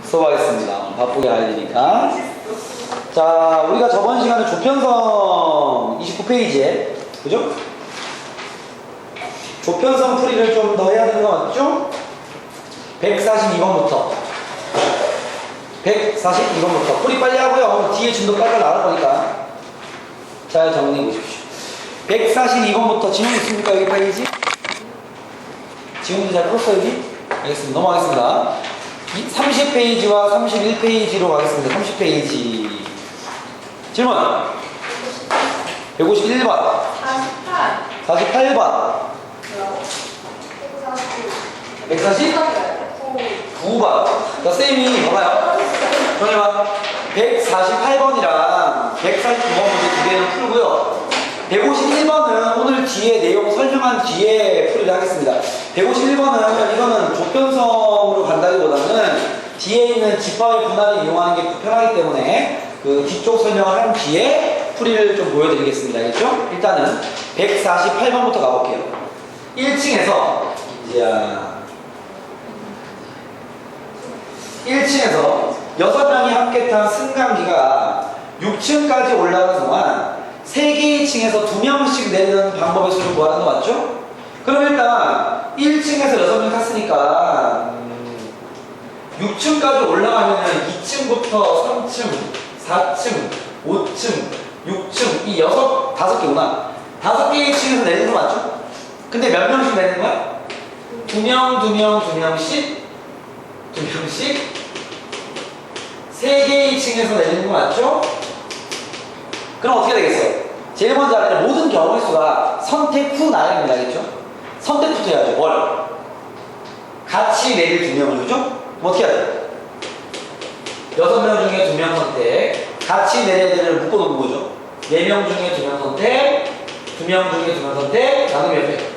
수업하겠습니다. 바쁘게 할 테니까. 자, 우리가 저번 시간에 조편성 29페이지에, 그죠? 조편성 풀이를 좀 더 해야 되는 거 맞죠? 142번부터. 142번부터. 풀이 빨리 하고요. 뒤에 진도 빨리 나갈 거니까. 잘 정리해 보십시오. 142번부터 진행 있습니까? 여기 페이지? 지금도 잘 풀었어요, 여기? 알겠습니다. 넘어가겠습니다. 30페이지와 31페이지로 가겠습니다. 30페이지. 질문. 151번. 48번. 149번. 자, 쌤이 봐봐요. 정해봐. 148번이랑 149번 문제 두 개는 풀고요. 151번은 오늘 뒤에 내용 설명한 뒤에 풀이를 하겠습니다. 151번은 이거는 조편성으로 간다기보다는 뒤에 있는 집합의 분할을 이용하는 게 불편하기 때문에 그 뒤쪽 설명을 한 뒤에 풀이를 좀 보여드리겠습니다. 알겠죠? 일단은 148번부터 가볼게요. 1층에서 이제 1층에서 6명이 함께 탄 승강기가 6층까지 올라가는 동안 3개의 층에서 2명씩 내리는 방법의 수를 구하는 거 맞죠? 그럼 일단 1층에서 6명 탔으니까 6층까지 올라가면 2층부터 3층, 4층, 5층, 6층 이 5개구나. 5개의 층에서 내리는 거 맞죠? 근데 몇 명씩 내리는 거야? 2명, 2명, 2명씩 2명씩 3개의 층에서 내리는 거 맞죠? 그럼 어떻게 되겠어요? 제일 먼저 알아야 모든 경우의 수가 선택 후 나야 됩니다. 알겠죠? 선택부터 해야죠. 뭘? 같이 내릴 2명을, 그죠? 그럼 어떻게 해야 돼? 6명 중에 2명 선택. 같이 내려야 되는 묶어놓은 거죠. 4명 중에 2명 선택. 2명 중에 2명 선택. 나누면 몇 배?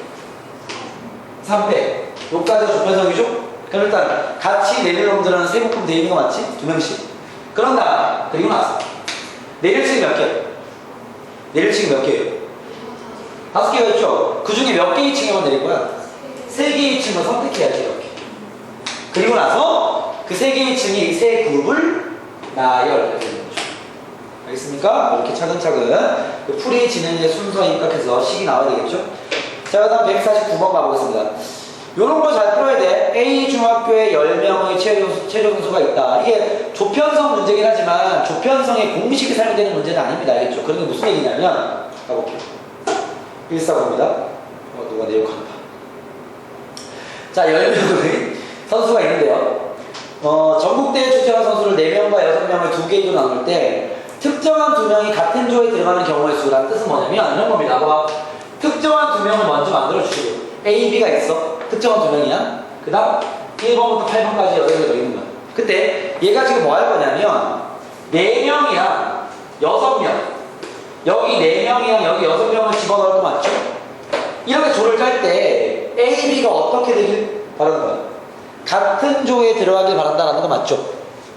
3배. 여기까지가 조편성이죠? 그럼 일단 같이 내릴 놈들은 세 묶음 되어 있는 거 맞지? 2명씩. 그런 다음 그리고 나서 내릴 층이 몇 개? 내릴 층이 몇 개예요? 5개가 있죠? 그 중에 몇 개의 층에만 내릴 거야? 3개의 층을 선택해야지, 이렇게. 그리고 나서 그 3개의 층이 세 그룹을 나열해야 되는 거죠. 알겠습니까? 이렇게 차근차근 그 풀이 진행의 순서에 입각해서 식이 나와야 되겠죠? 자, 그 다음 149번 가보겠습니다. 요런 거 잘 풀어야 돼. A 중학교에 10명의 최저등수가 있다. 이게 조편성 문제긴 하지만 조편성의 공식이 사용되는 문제는 아닙니다. 알겠죠? 그런 게 무슨 얘기냐면 가볼게요. 149입니다. 누가 내 욕한다. 자, 10명의 선수가 있는데요. 전국대회 출전한 선수를 4명과 6명을 2개로 나눌 때 특정한 2명이 같은 조에 들어가는 경우의 수라는 뜻은 뭐냐면 이런 겁니다. 봐. 특정한 2명을 먼저 만들어 주시고 A, B가 있어. 특정한 2명이야. 그 다음 1번부터 8번까지 8명이 더 있는 거야. 그때 얘가 지금 뭐 할 거냐면 4명이랑 6명 여기 4명이랑 여기 6명을 집어넣을 거 맞죠? 이렇게 조를 짤 때 A, B가 어떻게 되길 바라는 거야? 같은 조에 들어가길 바란다라는 거 맞죠?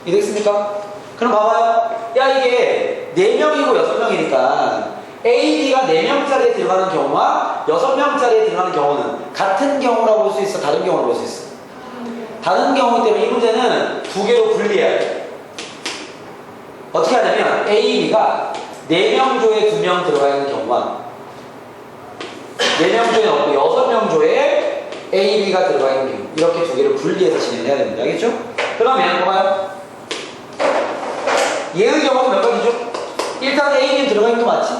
이해됐습니까? 그럼 봐봐요. 야, 이게 4명이고 6명이니까 A, B가 4명짜리에 들어가는 경우와 6명짜리에 들어가는 경우는 같은 경우라고 볼 수 있어? 다른 경우라고 볼 수 있어? 다른 경우이기 때문에 이 문제는 2개로 분리해야 돼. 어떻게 하냐면 A, B가 4명 조에 2명 들어가 있는 경우와 4명 조에 없고 6명 조에 A, B가 들어가 있는 경우 이렇게 2개를 분리해서 진행해야 됩니다. 알겠죠? 그러면 봐봐요. 얘의 경우는 몇 가지죠? 일단 A, B는 들어가 있는 거 맞지?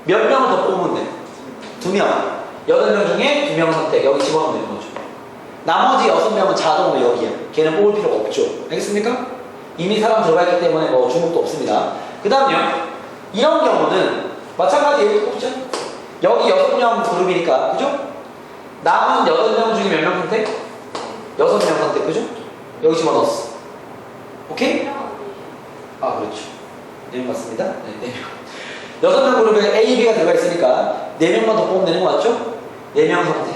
몇 명을 더 뽑으면 돼? 2명. 8명 중에 2명 선택. 여기 집어넣으면 되는 거죠. 나머지 6명은 자동으로 여기야. 걔는 뽑을 필요가 없죠. 알겠습니까? 이미 사람 들어가 있기 때문에 뭐 주목도 없습니다. 그 다음요. 이런 경우는 마찬가지 여기 뽑죠? 여기 6명 그룹이니까. 그죠? 남은 8명 중에 몇 명 선택? 6명 선택. 그죠? 여기 집어넣었어. 오케이? 아, 그렇죠. 4명 맞습니다. 네, 4명. 6명 그룹에 A, B가 들어가 있으니까 4명만 더 뽑으면 되는 거 맞죠? 4명 선택.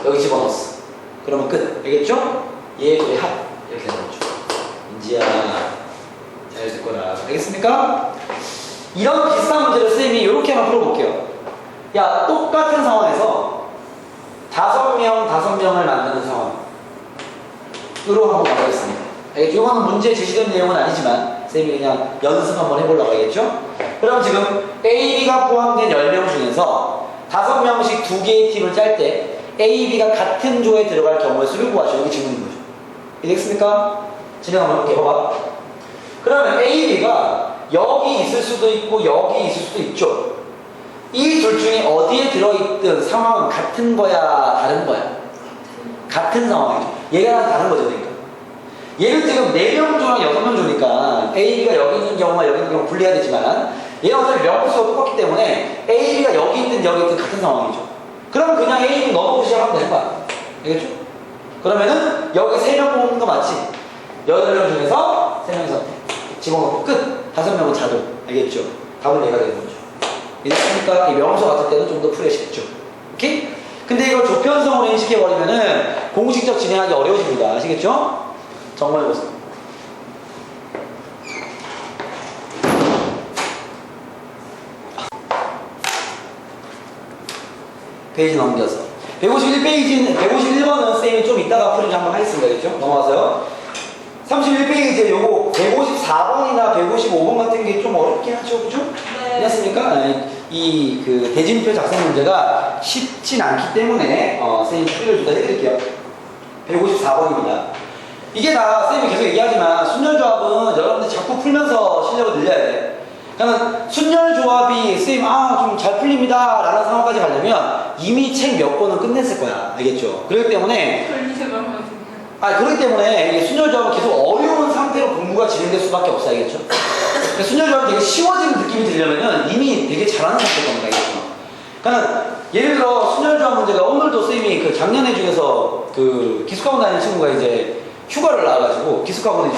여기 집어넣었어. 그러면 끝. 알겠죠? 얘, 둘의 합. 이렇게 되는 거죠. 인지야. 잘 될 거라. 알겠습니까? 이런 비슷한 문제를 쌤이 이렇게 한번 풀어볼게요. 야, 똑같은 상황에서 5명을 만드는 상황으로 한번 가보겠습니다. 이거는 문제에 제시된 내용은 아니지만 쌤이 그냥 연습 한번 해보려고 하겠죠? 그럼 지금 A, B가 포함된 10명 중에서 5명씩 2개의 팀을 짤 때 A, B가 같은 조에 들어갈 경우의 수를 구하시오. 이게 질문인 거죠. 이해됐습니까? 진행 한번 해볼게요. 봐봐. 그러면 A, B가 여기 있을 수도 있고 여기 있을 수도 있죠. 이 둘 중에 어디에 들어있든 상황은 같은 거야, 다른 거야? 같은 상황이죠. 얘가 다른 거죠, 그러니까. 얘는 지금 4명 조랑 6명 조니까 A, B가 여기 있는 경우와 여기 있는 경우 분리해야 되지만 얘는 어차피 명수가 똑같기 때문에 A, B가 여기 있든 여기 있든 같은 상황이죠. 그럼 그냥 A, B 넣어보고 시작하면 되는 거야. 알겠죠? 그러면은 여기 3명 뽑는 거 맞지? 8명 중에서 3명 선택. 집어넣고 끝. 5명은 자동. 알겠죠? 답은 얘가 되는 거죠. 이랬으니까 이 명수 같을 때는 좀 더 풀으시겠죠. 오케이? 근데 이걸 조편성으로 인식해버리면은 공식적 진행하기 어려워집니다. 아시겠죠? 정말 보세요. 페이지 넘겨서 151번은 쌤이 좀 이따가 풀이를 한번 하겠습니다. 그렇죠? 넘어가서요. 31페이지에 요거 154번이나 155번 같은 게 좀 어렵긴 하죠. 그죠? 네. 그렇습니까? 이 그 대진표 작성 문제가 쉽진 않기 때문에 쌤이 풀이를 좀 더 해드릴게요. 154번입니다. 이게 다 쌤이 계속 얘기하지만 순열조합은 여러분들 자꾸 풀면서 실력을 늘려야 돼. 그러니까 순열조합이 쌤 좀 잘 풀립니다 라는 상황까지 가려면 이미 책 몇 권은 끝냈을 거야. 알겠죠? 그렇기 때문에 그렇기 때문에 이게 순열조합은 계속 어려운 상태로 공부가 진행될 수밖에 없어. 알겠죠? 그러니까 순열조합이 되게 쉬워지는 느낌이 들려면은 이미 되게 잘하는 상태일 겁니다. 알겠죠? 그러니까 예를 들어 순열조합 문제가 오늘도 쌤이 그 작년에 중에서 그 기숙학원 다니는 친구가 이제 휴가를 나와가지고 기숙학원에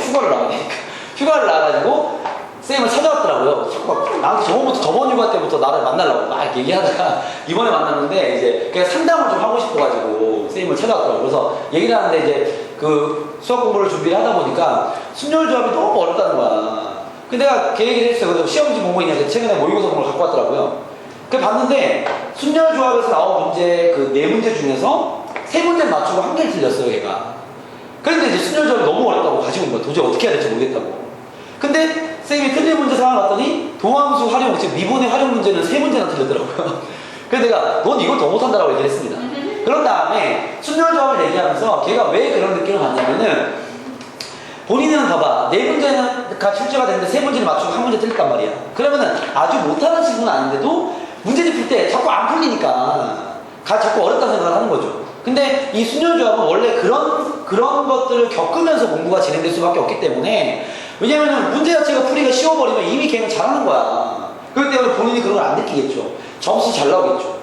휴가를 나와가지고 쌤을 찾아왔더라고요. 자꾸 막 나한테 저번 휴가 때부터 나를 만나려고 막 얘기하다가 이번에 만났는데 이제 그냥 상담을 좀 하고 싶어가지고 쌤을 찾아왔더라고요. 그래서 얘기를 하는데 이제 그 수학 공부를 준비를 하다 보니까 순열조합이 너무 어렵다는 거야. 근데 내가 걔 얘기를 했어요. 그래서 시험지 보고 있는데 최근에 모의고사 공부를 갖고 왔더라고요. 그래서 봤는데 순열조합에서 나온 문제 그 4문제 중에서 3문제를 맞추고 1개를 틀렸어요, 걔가. 그런데 이제 순열조합이 너무 어렵다고 가지고 온 거야. 도저히 어떻게 해야 될지 모르겠다고. 근데 쌤이 틀린 문제 상황을 봤더니 도함수 활용, 즉 미분의 활용 문제는 3문제나 틀렸더라고요. 그래서 내가 넌 이걸 더 못한다라고 얘기를 했습니다. 그런 다음에 순열조합을 얘기하면서 걔가 왜 그런 느낌을 받냐면은 본인은 봐봐 4문제가 출제가 됐는데 3문제를 맞추고 1문제 틀렸단 말이야. 그러면은 아주 못하는 친구는 아닌데도 문제집 풀 때 자꾸 안 풀리니까 자꾸 어렵다는 생각을 하는 거죠. 근데 이 순열조합은 원래 그런 것들을 겪으면서 공부가 진행될 수밖에 없기 때문에 왜냐면은 문제 자체가 풀이가 쉬워버리면 이미 걔는 잘하는 거야. 그렇기 때문에 본인이 그런 걸 안 느끼겠죠. 점수 잘 나오겠죠.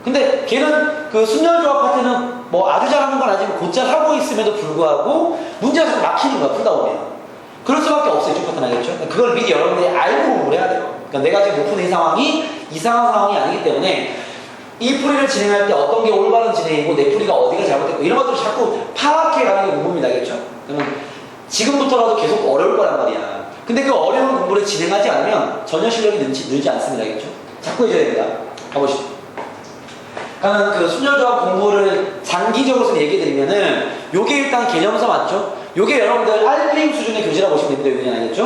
근데 걔는 그 순열조합 파트는 뭐 아주 잘하는 건 아니고 곧잘 하고 있음에도 불구하고 문제가 좀 막히는 거야, 풀다 보면. 그럴 수밖에 없어요, 이쪽 파트는. 알겠죠? 그걸 미리 여러분들이 알고 공부를 해야 돼요. 그러니까 내가 지금 못 푸는 이 상황이 이상한 상황이 아니기 때문에 이 풀이를 진행할 때 어떤 게 올바른 진행이고 내 풀이가 어디가 잘못됐고 이런 것들을 자꾸 파악해가는 게 공부입니다. 알겠죠? 그러면 지금부터라도 계속 어려울 거란 말이야. 근데 그 어려운 공부를 진행하지 않으면 전혀 실력이 늘지 않습니다. 알겠죠? 자꾸 해줘야 됩니다. 가보시죠. 그러니까 그 순열조합 공부를 장기적으로 얘기해드리면은 요게 일단 개념서 맞죠? 요게 여러분들 RPM 수준의 교재라고 보시면 됩니다. 여기는 알겠죠?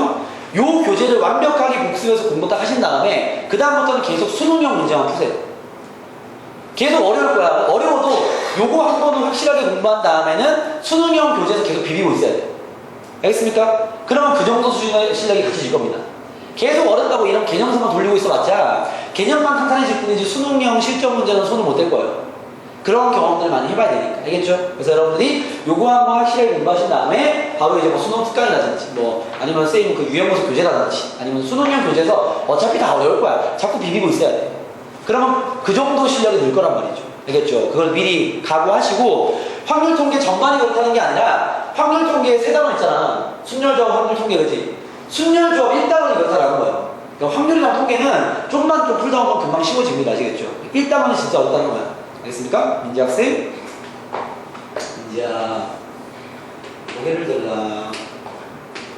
요 교재를 완벽하게 복습해서 공부 딱 하신 다음에 그 다음부터는 계속 수능형 문제만 푸세요. 계속 어려울 거야. 어려워도 요거 한 번은 확실하게 공부한 다음에는 수능형 교재에서 계속 비비고 있어야 돼요. 알겠습니까? 그러면 그 정도 수준의 실력이 갖춰질 겁니다. 계속 어렵다고 이런 개념서만 돌리고 있어봤자 개념만 탄탄해질 뿐이지 수능형 실전 문제는 손을 못 댈 거예요. 그런 경험들을 많이 해봐야 되니까. 알겠죠? 그래서 여러분들이 요거 한번 확실하게 공부하신 다음에 바로 이제 뭐 수능 특강이라든지 뭐 아니면 쌤 그 유형모습 교재라든지 아니면 수능형 교재에서 어차피 다 어려울 거야. 자꾸 비비고 있어야 돼. 그러면 그 정도 실력이 늘 거란 말이죠. 알겠죠? 그걸 미리 각오하시고 확률 통계 전반이 그렇다는 게 아니라 확률 통계에 3단원 있잖아. 순열조합 확률 통계 그지? 순열조합 1단원이 그렇다라는 거예요. 그러니까 확률이랑 통계는 좀만 좀 풀다 보면 금방 쉬워집니다. 아시겠죠? 1단원이 진짜 어렵다는 거야. 알겠습니까? 민지 학생? 민지야 고개를 들라.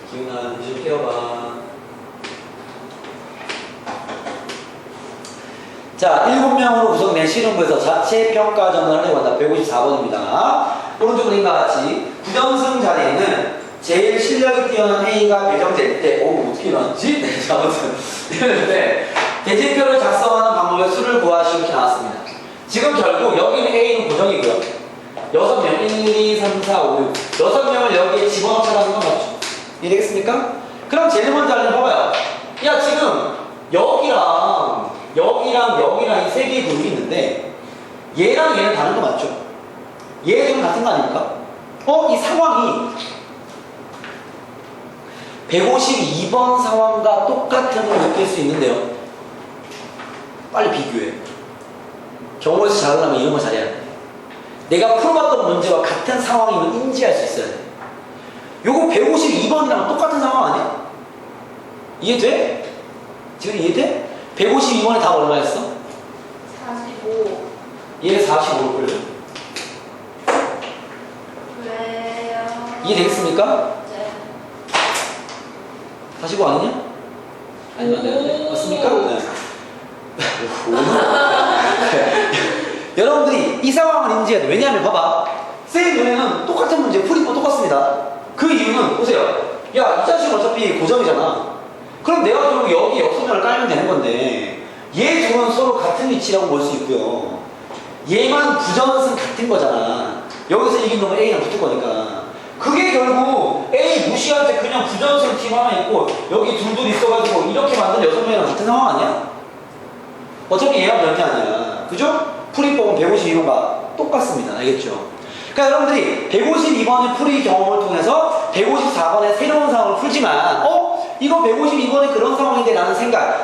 기훈아 좀 태워봐. 자, 7명으로 구성된 실험부에서 자체 평가전을 하려고 한다. 154번입니다. 오른쪽 그림과 같이 부전승 자리에는 제일 실력이 뛰어난 A가 배정될 때, 어떻게 일어났지? 네, 아무튼 이랬는데 대진표를 작성하는 방법의 수를 구하시오 이렇게 나왔습니다. 지금 결국 여기는 A는 고정이고요. 6명, 1, 2, 3, 4, 5, 6 6명을 여기에 집어넣자라는 건 맞죠? 이해되겠습니까? 그럼 제일 먼저 알면 봐봐요. 야, 지금 여기랑 이 세 개의 그룹이 있는데 얘랑 얘는 다른 거 맞죠? 얘는 같은 거 아닙니까? 이 상황이 152번 상황과 똑같은 걸 느낄 수 있는데요. 빨리 비교해. 경우에서 잘하려면 이런 거 잘해야 돼. 내가 풀어봤던 문제와 같은 상황이면 인지할 수 있어야 돼. 요거 152번이랑 똑같은 상황 아니야? 이해돼? 지금 이해돼? 152번의 답 얼마였어? 45. 얘 45를 끌려. 왜요? 이해되겠습니까? 네. 45 아니냐? 아니면 안 되는데? 맞습니까? 네. 여러분들이 이 상황을 인지해야 돼. 왜냐하면 봐봐. 쌤 눈에는 똑같은 문제 풀이도 똑같습니다. 그 이유는 보세요. 야, 이 자식은 어차피 고정이잖아. 그럼 내가 결국 여기 역소면을 깔면 되는 건데 얘 둘은 서로 같은 위치라고 볼 수 있고요. 얘만 부전승 같은 거잖아. 여기서 이긴 놈은 A랑 붙을 거니까. 그게 결국 A 무시할 때 그냥 부전승 팀 하나 있고 여기 둘 있어가지고 이렇게 만든 6명이랑 같은 상황 아니야? 어차피 얘가 변이 아니야. 그죠? 풀이법은 152번과 똑같습니다. 알겠죠? 그러니까 여러분들이 152번의 풀이 경험을 통해서 154번의 새로운 상황을 풀지만 이거 152번의 그런 상황인데 라는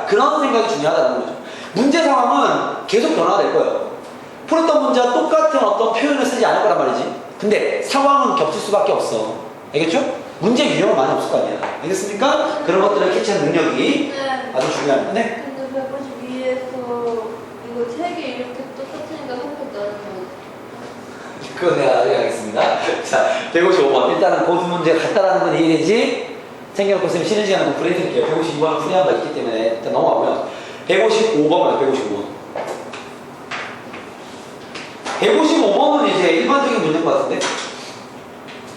그런 생각이 중요하다는 거죠. 문제 상황은 계속 변화가 될 거예요. 풀었던 문제와 똑같은 어떤 표현을 쓰지 않을 거란 말이지. 근데 상황은 겹칠 수밖에 없어. 알겠죠? 문제 유형은 많이 없을 거 아니야. 알겠습니까? 그런 것들을 캐치하는 능력이 네. 아주 중요합니다. 네? 근데 152에서 이거 3개 이렇게 똑같으니까 한개 다른 거. 그건 내가 나중에 하겠습니다. 자, 155번. 일단은 고두 문제 같다라는 건 이해되지? 생겨놓고 있으면 쉬는 시간에 공부를 해드릴게요. 152번은 풀이한 바 있기 때문에 일단 넘어가고요. 155번은 155번. 155번은 이제 일반적인 문제인 것 같은데?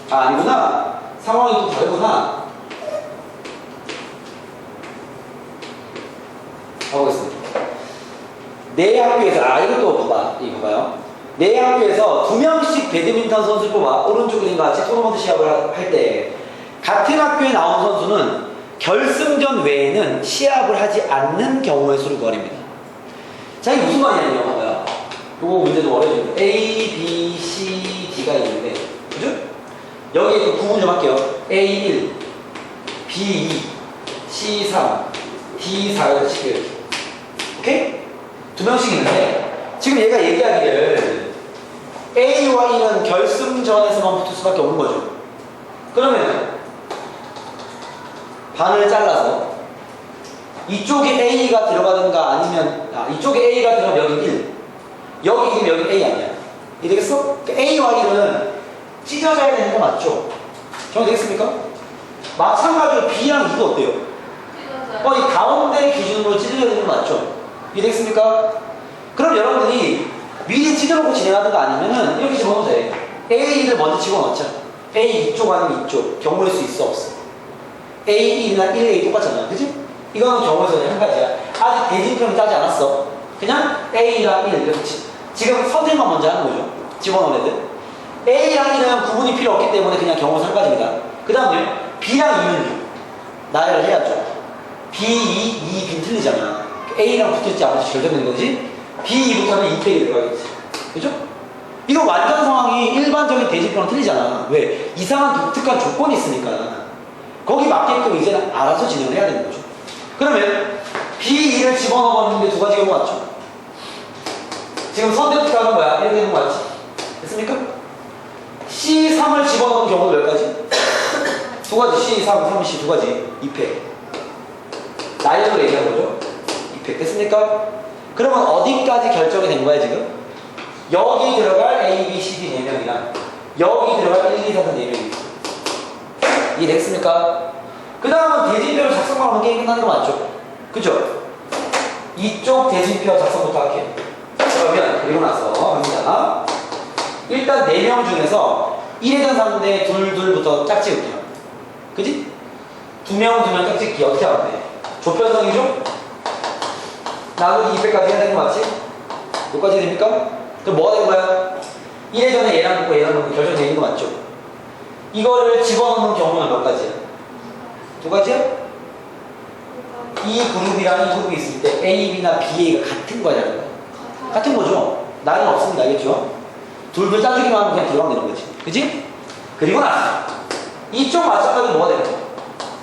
아니구나. 상황이 또 다르구나. 가보겠습니다. 내 학교에서, 이것도 봐봐. 이거 봐요. 내 학교에서 2명씩 배드민턴 선수를 뽑아 오른쪽인과 같이 토너먼트 시합을 할 때 같은 학교에 나온 선수는 결승전 외에는 시합을 하지 않는 경우의 수를 구하랍니다. 자, 이게 무슨 말이냐면 봐봐요. 요거 문제 좀 어려워요. A, B, C, D가 있는데, 그죠? 여기 그 구분 좀 할게요. A1, B2, C3, D4 이렇게 칠게요. 오케이? 2명씩 있는데, 지금 얘가 얘기하기를 A와 1은 결승전에서만 붙을 수밖에 없는 거죠. 그러면 반을 잘라서 이쪽에 A가 들어가든가 아니면 이쪽에 A가 들어가면 여기 1, 여기 이기면 여기 A 아니야. 이해되겠어? A와 1은 찢어져야 되는 거 맞죠? 정리되겠습니까? 마찬가지로 B랑 2도 어때요? 이 가운데 기준으로 찢어져야 되는 거 맞죠? 이해되겠습니까? 그럼 여러분들이 미리 찢어놓고 진행하든가 아니면은 이렇게 집어넣으면 돼. A를 먼저 집어넣자. A 이쪽 아니면 이쪽. 경우일 수 있어 없어? A1이나 1A 똑같잖아. 그치? 이거는 경우에서 한 가지야. 아직 대진표는 짜지 않았어. 그냥 A랑 1 이렇게 지금 선택만 먼저 하는 거죠. 집어넣은 애들. A랑 1은 구분이 필요 없기 때문에 그냥 경우에서 한 가지입니다. 그 다음에 B랑 2는요. 나열을 해야죠. B, 2, B는 틀리잖아. A랑 붙어있지 않아서 결정되는 거지. B2부터는 2페이지 들어가겠지. 그죠? 이거 완전 상황이 일반적인 대진표랑 틀리잖아. 왜? 이상한 독특한 조건이 있으니까. 거기 맞게끔 이제는 알아서 진행을 해야 되는 거죠. 그러면 B2를 집어넣었는데 두 가지 경우 맞죠? 지금 선택하는 거야. 이렇게 되는 거 맞지? 됐습니까? C3을 집어넣은 경우도 몇 가지? 두 가지. C3, 3C 두 가지. 2패. 나이로 얘기한 거죠? 2패. 됐습니까? 그러면 어디까지 결정이 된 거야 지금? 여기 들어갈 A, B, C, D 4명이랑 여기 들어갈 1, 2, 3, 4명이 이해됐습니까? 그 다음은 대진표를 작성만 하면 게임 끝나는 거 맞죠? 그죠? 이쪽 대진표 작성부터 할게요. 그러면 그리고 나서 합니다. 일단 4명 중에서 1회전 상대 2부터 짝지을게요. 그지? 두 명 짝짓기 어떻게 하면 돼? 조편성이죠? 나누기 200까지 해야 되는 거 맞지? 여기까지 됩니까? 그럼 뭐가 된 거야? 1회 전에 얘랑 붙고 얘랑 붙고 결정되어 있는 거 맞죠? 이거를 집어넣는 경우는 몇 가지야? 두 가지야? 이 그룹이랑 이 그룹이 있을 때 A, B나 B, A가 같은 거야, 다른 거야? 같은 거죠? 나는 없습니다, 알겠죠? 둘둘 짜주기만 하면 그냥 들어가면 되는 거지. 그지? 그리고 나서 이쪽 맞춰가지고 뭐가 되는 거야?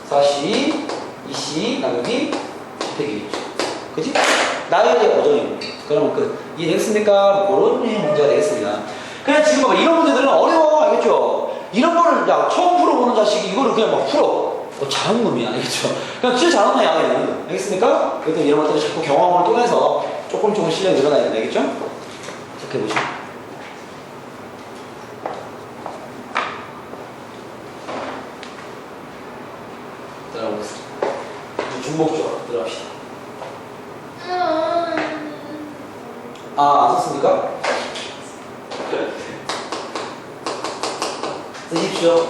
4C, 2C, 나누기 100이겠죠. 그지? 나열의 어정이고. 그러면 이해되겠습니까? 그런 문제가 되겠습니다. 그냥 지금 봐봐. 이런 문제들은 어려워. 알겠죠? 이런 거를 야, 처음 풀어보는 자식이 이거를 그냥 막 풀어. 잘하는 놈이야. 알겠죠? 그냥 진짜 잘하는 애야, 얘는. 알겠습니까? 그래도 이런 것들을 자꾸 경험을 통해서 조금 실력이 늘어나야 된다. 알겠죠? 체크해보시죠. 들어가보겠습니다. 중복조합 들어갑시다. 안 썼습니까? 쓰십시오.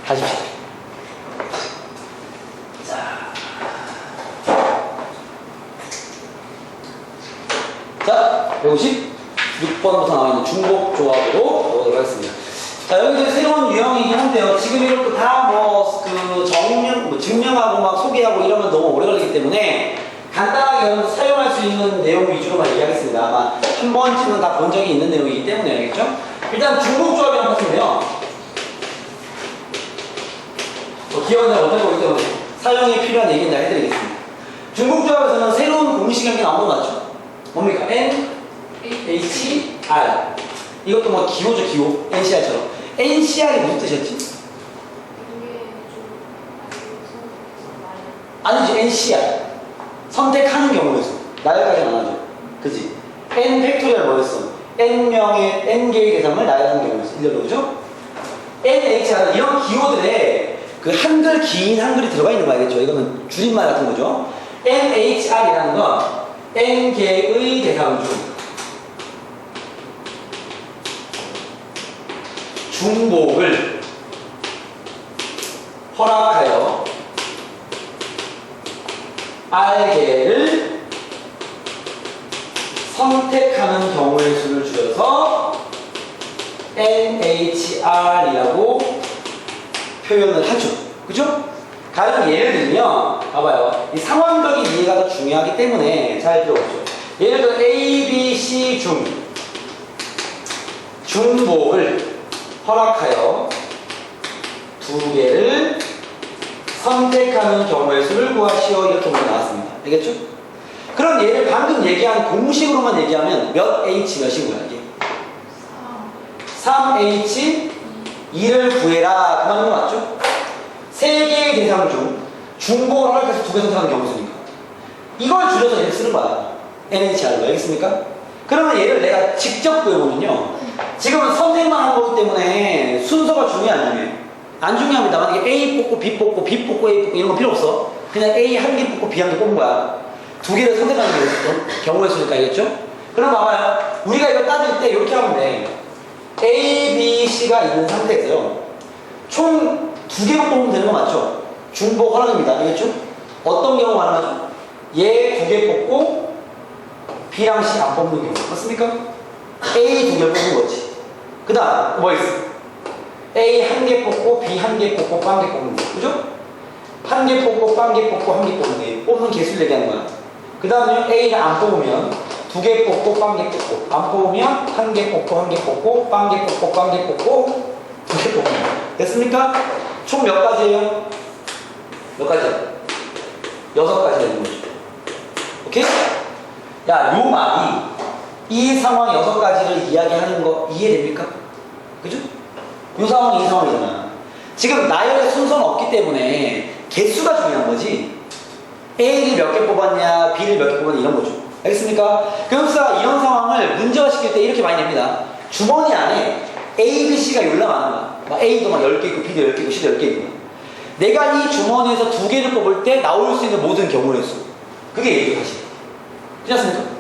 하십시오. 자, 156번부터 나와 있는 중복 조합으로 보도록 하겠습니다. 자, 여기서 새로운 유형이긴 한데요. 지금 이렇게 다 증명하고 막 소개하고 이러면 너무 오래 걸리기 때문에 간단하게 사용할 수 있는 내용 위주로만 얘기하겠습니다. 아마 한 번쯤은 다 본 적이 있는 내용이기 때문에 알겠죠? 일단 중복 조합이라는 것인데요. 기억은 잘 못하고 있기 때문에 사용이 필요한 얘기는 다 해드리겠습니다. 중복 조합에서는 새로운 공식 한개 나온 거 맞죠? 뭡니까? N, H, R. 이것도 뭐 기호죠, 기호. NCR처럼. NCR이 무슨 뜻이었지? 아니지, NCR. 선택하는 경우에서. 나열까지는 안 하죠. 그지? N 팩토리얼 뭐였어? N개의 대상을 나열하는 경우에서. 1년 그죠? NHR. 이런 기호들에 그 한글, 긴 한글이 들어가 있는 거 알겠죠? 이거는 줄임말 같은 거죠? NHR이라는 건 N개의 대상 중 중복을 허락하여 R개를 선택하는 경우의 수를 줄여서 NHR이라고 표현을 하죠. 그죠? 가령 예를 들면 봐봐요. 이 상황적인 이해가 더 중요하기 때문에 잘 들어보죠. 예를 들어 A, B, C 중 중복을 허락하여 두 개를 선택하는 경우의 수를 구하시오. 이렇게 문제 나왔습니다. 알겠죠? 그럼 얘를 방금 얘기한 공식으로만 얘기하면 몇 H 몇인 거야 이게? 3H 2를 구해라. 그 말인 거 맞죠? 세 개의 대상 중 중복을 허락해서 두 개 선택하는 경우수니까 이걸 줄여서 얘를 쓰는 거야. NHR로. 알겠습니까? 그러면 얘를 내가 직접 구해보면요. 지금은 선택만 한 거기 때문에 순서가 중요하냐면 안 중요합니다. 만약에 A 뽑고 B 뽑고 B 뽑고 A 뽑고 이런 거 필요 없어. 그냥 A 한 개 뽑고 B 한 개 뽑은 거야. 두 개를 선택하는 경우의 수니까. 알겠죠? 그럼 봐봐요. 우리가 이거 따질 때 이렇게 하면 돼. A, B, C가 있는 상태에서요. 총 두 개만 뽑으면 되는 거 맞죠? 중복 허락입니다. 알겠죠? 어떤 경우 가능하죠? 얘 두 개 뽑고 B랑 C 안 뽑는 경우. 맞습니까? A 두 개 뽑은 거지. 그 다음 뭐 있어? A 한 개 뽑고 B 한 개 뽑고 한 개 뽑는 거. 그죠? 한 개 뽑고 한 개 뽑고 한 개 뽑는 거. 뽑는 개수를 얘기하는 거야. 그 다음에 A를 안 뽑으면 두 개 뽑고 한 개 뽑고 안 뽑으면 한 개 뽑고 한 개 뽑고 한 개 뽑고 한 개 뽑고 두 개 뽑는 거. 됐습니까? 총 몇 가지예요? 몇 가지야? 6가지 되는 거죠. 오케이? 야, 요 말이 이 상황 6가지를 이야기하는 거 이해됩니까? 그죠? 요 상황이 이 상황이잖아. 지금 나열의 순서는 없기 때문에 개수가 중요한 거지. A를 몇 개 뽑았냐, B를 몇 개 뽑았냐 이런 거죠. 알겠습니까? 교육사가 이런 상황을 문제화 시킬 때 이렇게 많이 냅니다. 주머니 안에 A, B, C가 열나 많은 거야. 막 A도 막 10개 있고 B도 10개 있고 C도 10개 있고. 내가 이 주머니에서 두 개를 뽑을 때 나올 수 있는 모든 경우의 수. 그게 A죠, 사실. 그렇지 않습니까?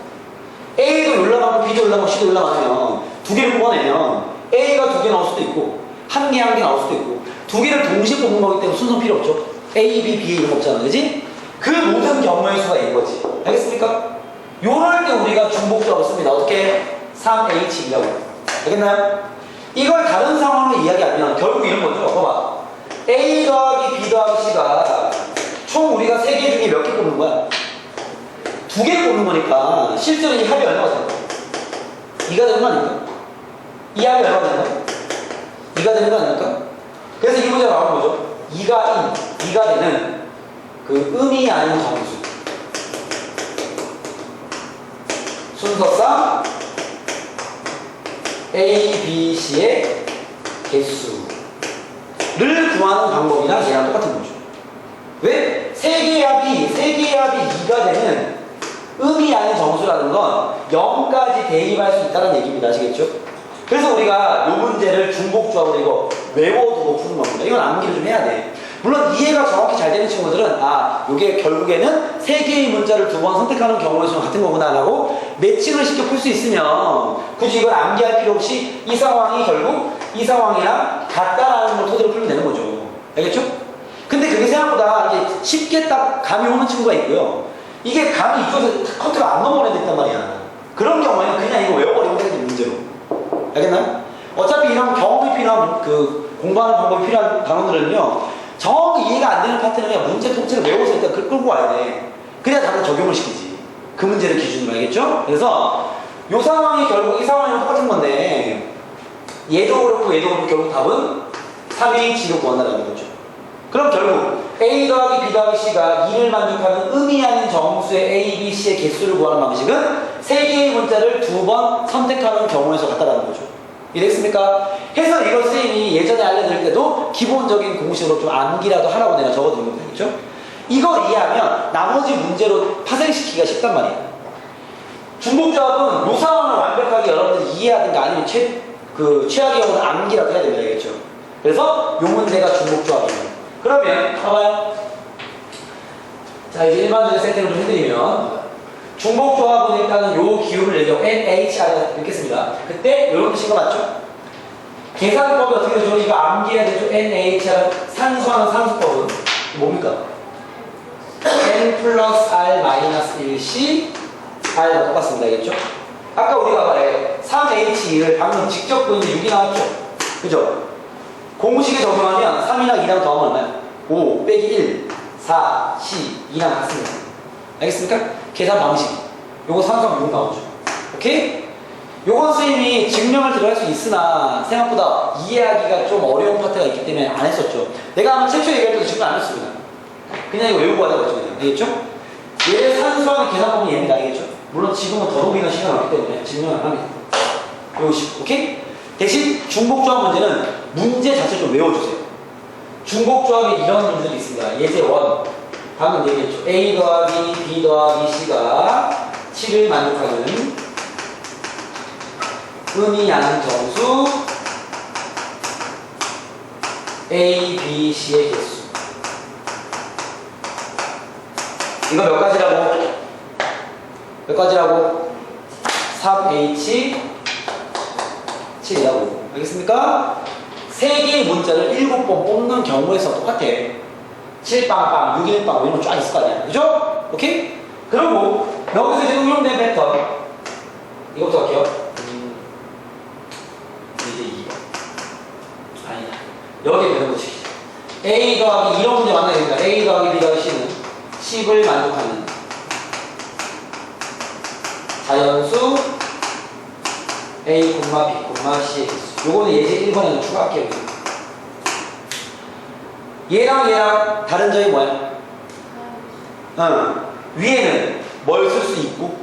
A도 올라가고 B도 올라가고 C도 올라가면 두 개를 뽑아내면 A가 두 개 나올 수도 있고 한 개 나올 수도 있고 두 개를 동시에 뽑는 거기 때문에 순서 필요 없죠. A, B, B 이런 거 없잖아, 그지? 그 모든 경우의 수가 A인 거지. 알겠습니까? 요럴 때 우리가 중복조합을 씁니다. 어떻게? 3H이라고. 알겠나요? 이걸 다른 상황으로 이야기하면 결국 이런 거죠. 봐봐. A 더하기 B 더하기 C가 총 우리가 세 개 중에 몇 개 뽑는 거야? 두 개 뽑는 거니까 실제로 이 합이 얼마가 되는 거야? 2가 되는 거 아닙니까? 이 합이 얼마가 되는 거야? 2가 되는 거 아닙니까? 그래서 이 문제가 나오는 거죠. 2가 되는 그 의미 아닌 정수. 순서상 A, B, C의 개수를 구하는 방법이랑 얘랑 똑같은 거죠. 왜? 세 개의 합이 2가 되는 의미 아닌 정수라는 건 0까지 대입할 수 있다는 얘기입니다. 아시겠죠? 그래서 우리가 이 문제를 중복조합으로 이거 외워두고 푸는 겁니다. 이건 암기를 좀 해야 돼. 물론 이해가 정확히 잘 되는 친구들은 이게 결국에는 세 개의 문자를 두 번 선택하는 경우의 수는 같은 거구나 라고 매칭을 시켜 풀 수 있으면 굳이 이걸 암기할 필요 없이 이 상황이 결국 이 상황이랑 같다라는 걸 토대로 풀면 되는 거죠. 알겠죠? 근데 그게 생각보다 이게 쉽게 딱 감이 오는 친구가 있고요. 이게 감이 이쪽에서 컨트가 안 넘어가는 데 있단 말이야. 그런 경우에는 그냥 이거 외워버리면 되는 문제로. 알겠나요? 어차피 이런 경험이 필요한 공부하는 방법이 필요한 단원들은요. 정 이해가 안 되는 파트는 그냥 문제 통째로 외워서 일단 끌고 와야 돼. 그래야 다른 적용을 시키지. 그 문제를 기준으로. 알겠죠? 그래서 이 상황이 결국 이 상황이랑 똑같은 건데 얘도 그렇고 얘도 그렇고 결국 답은 3H로 구한다는 거죠. 그럼 결국 A 더하기 B 더하기 C가 2를 만족하는 의미 아닌 정수의 A, B, C의 개수를 구하는 방식은 세 개의 문자를 두 번 선택하는 경우의 수가 같다는 거죠. 이해됐습니까? 해서 이걸 선생님이 예전에 알려드릴 때도 기본적인 공식으로 좀 암기라도 하라고 내가 적어드린 겁니다. 그렇죠? 이걸 이해하면 나머지 문제로 파생시키기가 쉽단 말이에요. 중복조합은 이 상황을 완벽하게 여러분들이 이해하든가 아니면 최악의 경우는 암기라도 해야 됩니다. 알겠죠? 그래서 이 문제가 중복조합입니다. 그러면 봐봐요. 자, 이제 일반적인 세팅을 좀 해드리면 중복조합은 일단은 요 기울을 얘기하고 NHR을 읽겠습니다. 그때 이런 뜻인 거 맞죠? 계산법이 어떻게 되죠? 이거 암기해야 되죠? NHR 산수하는 산수법은 뭡니까? N 플러스 R 마이너스 1C R과 똑같습니다. 알겠죠? 아까 우리가 말해 3H2를 방금 직접 보는데 6이 나왔죠? 그죠? 공식에 적용하면 3이랑 2랑 더하면 얼마야? 5 빼기 1 4 C 2랑 같습니다. 알겠습니까? 계산 방식. 요거 산수하면 6 나오죠. 오케이? 요건 선생님이 증명을 들어갈 수 있으나 생각보다 이해하기가 좀 어려운 파트가 있기 때문에 안 했었죠. 내가 아마 최초 얘기할 때도 증명 안 했습니다. 그냥 이거 외우고 하자고 했죠. 그냥. 알겠죠? 얘 산수하는 계산법은 얘입니다. 알겠죠? 물론 지금은 더더욱이나 시간이 없기 때문에 증명을 합니다. 외우시고. 오케이? 대신 중복조합 문제는 문제 자체를 좀 외워주세요. 중복조합에 이런 문제들이 있습니다. 예제 1. 방금 얘기했죠. A 더하기 B 더하기 C가 7을 만족하는 의미 아닌 정수 A, B, C의 개수. 이거 몇 가지라고? 몇 가지라고? 3H 7이라고. 알겠습니까? 3개의 문자를 7번 뽑는 경우에서 똑같아. 7빵빵, 6일빵 이런 거 쫙 있을 거 아니야. 그죠? 오케이? 그리고 여기서 이제 응용된 패턴. 이것부터 할게요. 이제 2번. 아니다. 여기에 되는 거지. A 더하기 이런 문제 만나야 됩니다. A 더하기 B 더하기 C는 10을 만족하는 자연수 A, B, C의 개수. 요거는 예제 1번에 추가할게요. 얘랑 다른 점이 뭐야? 위에는 뭘 쓸 수 있고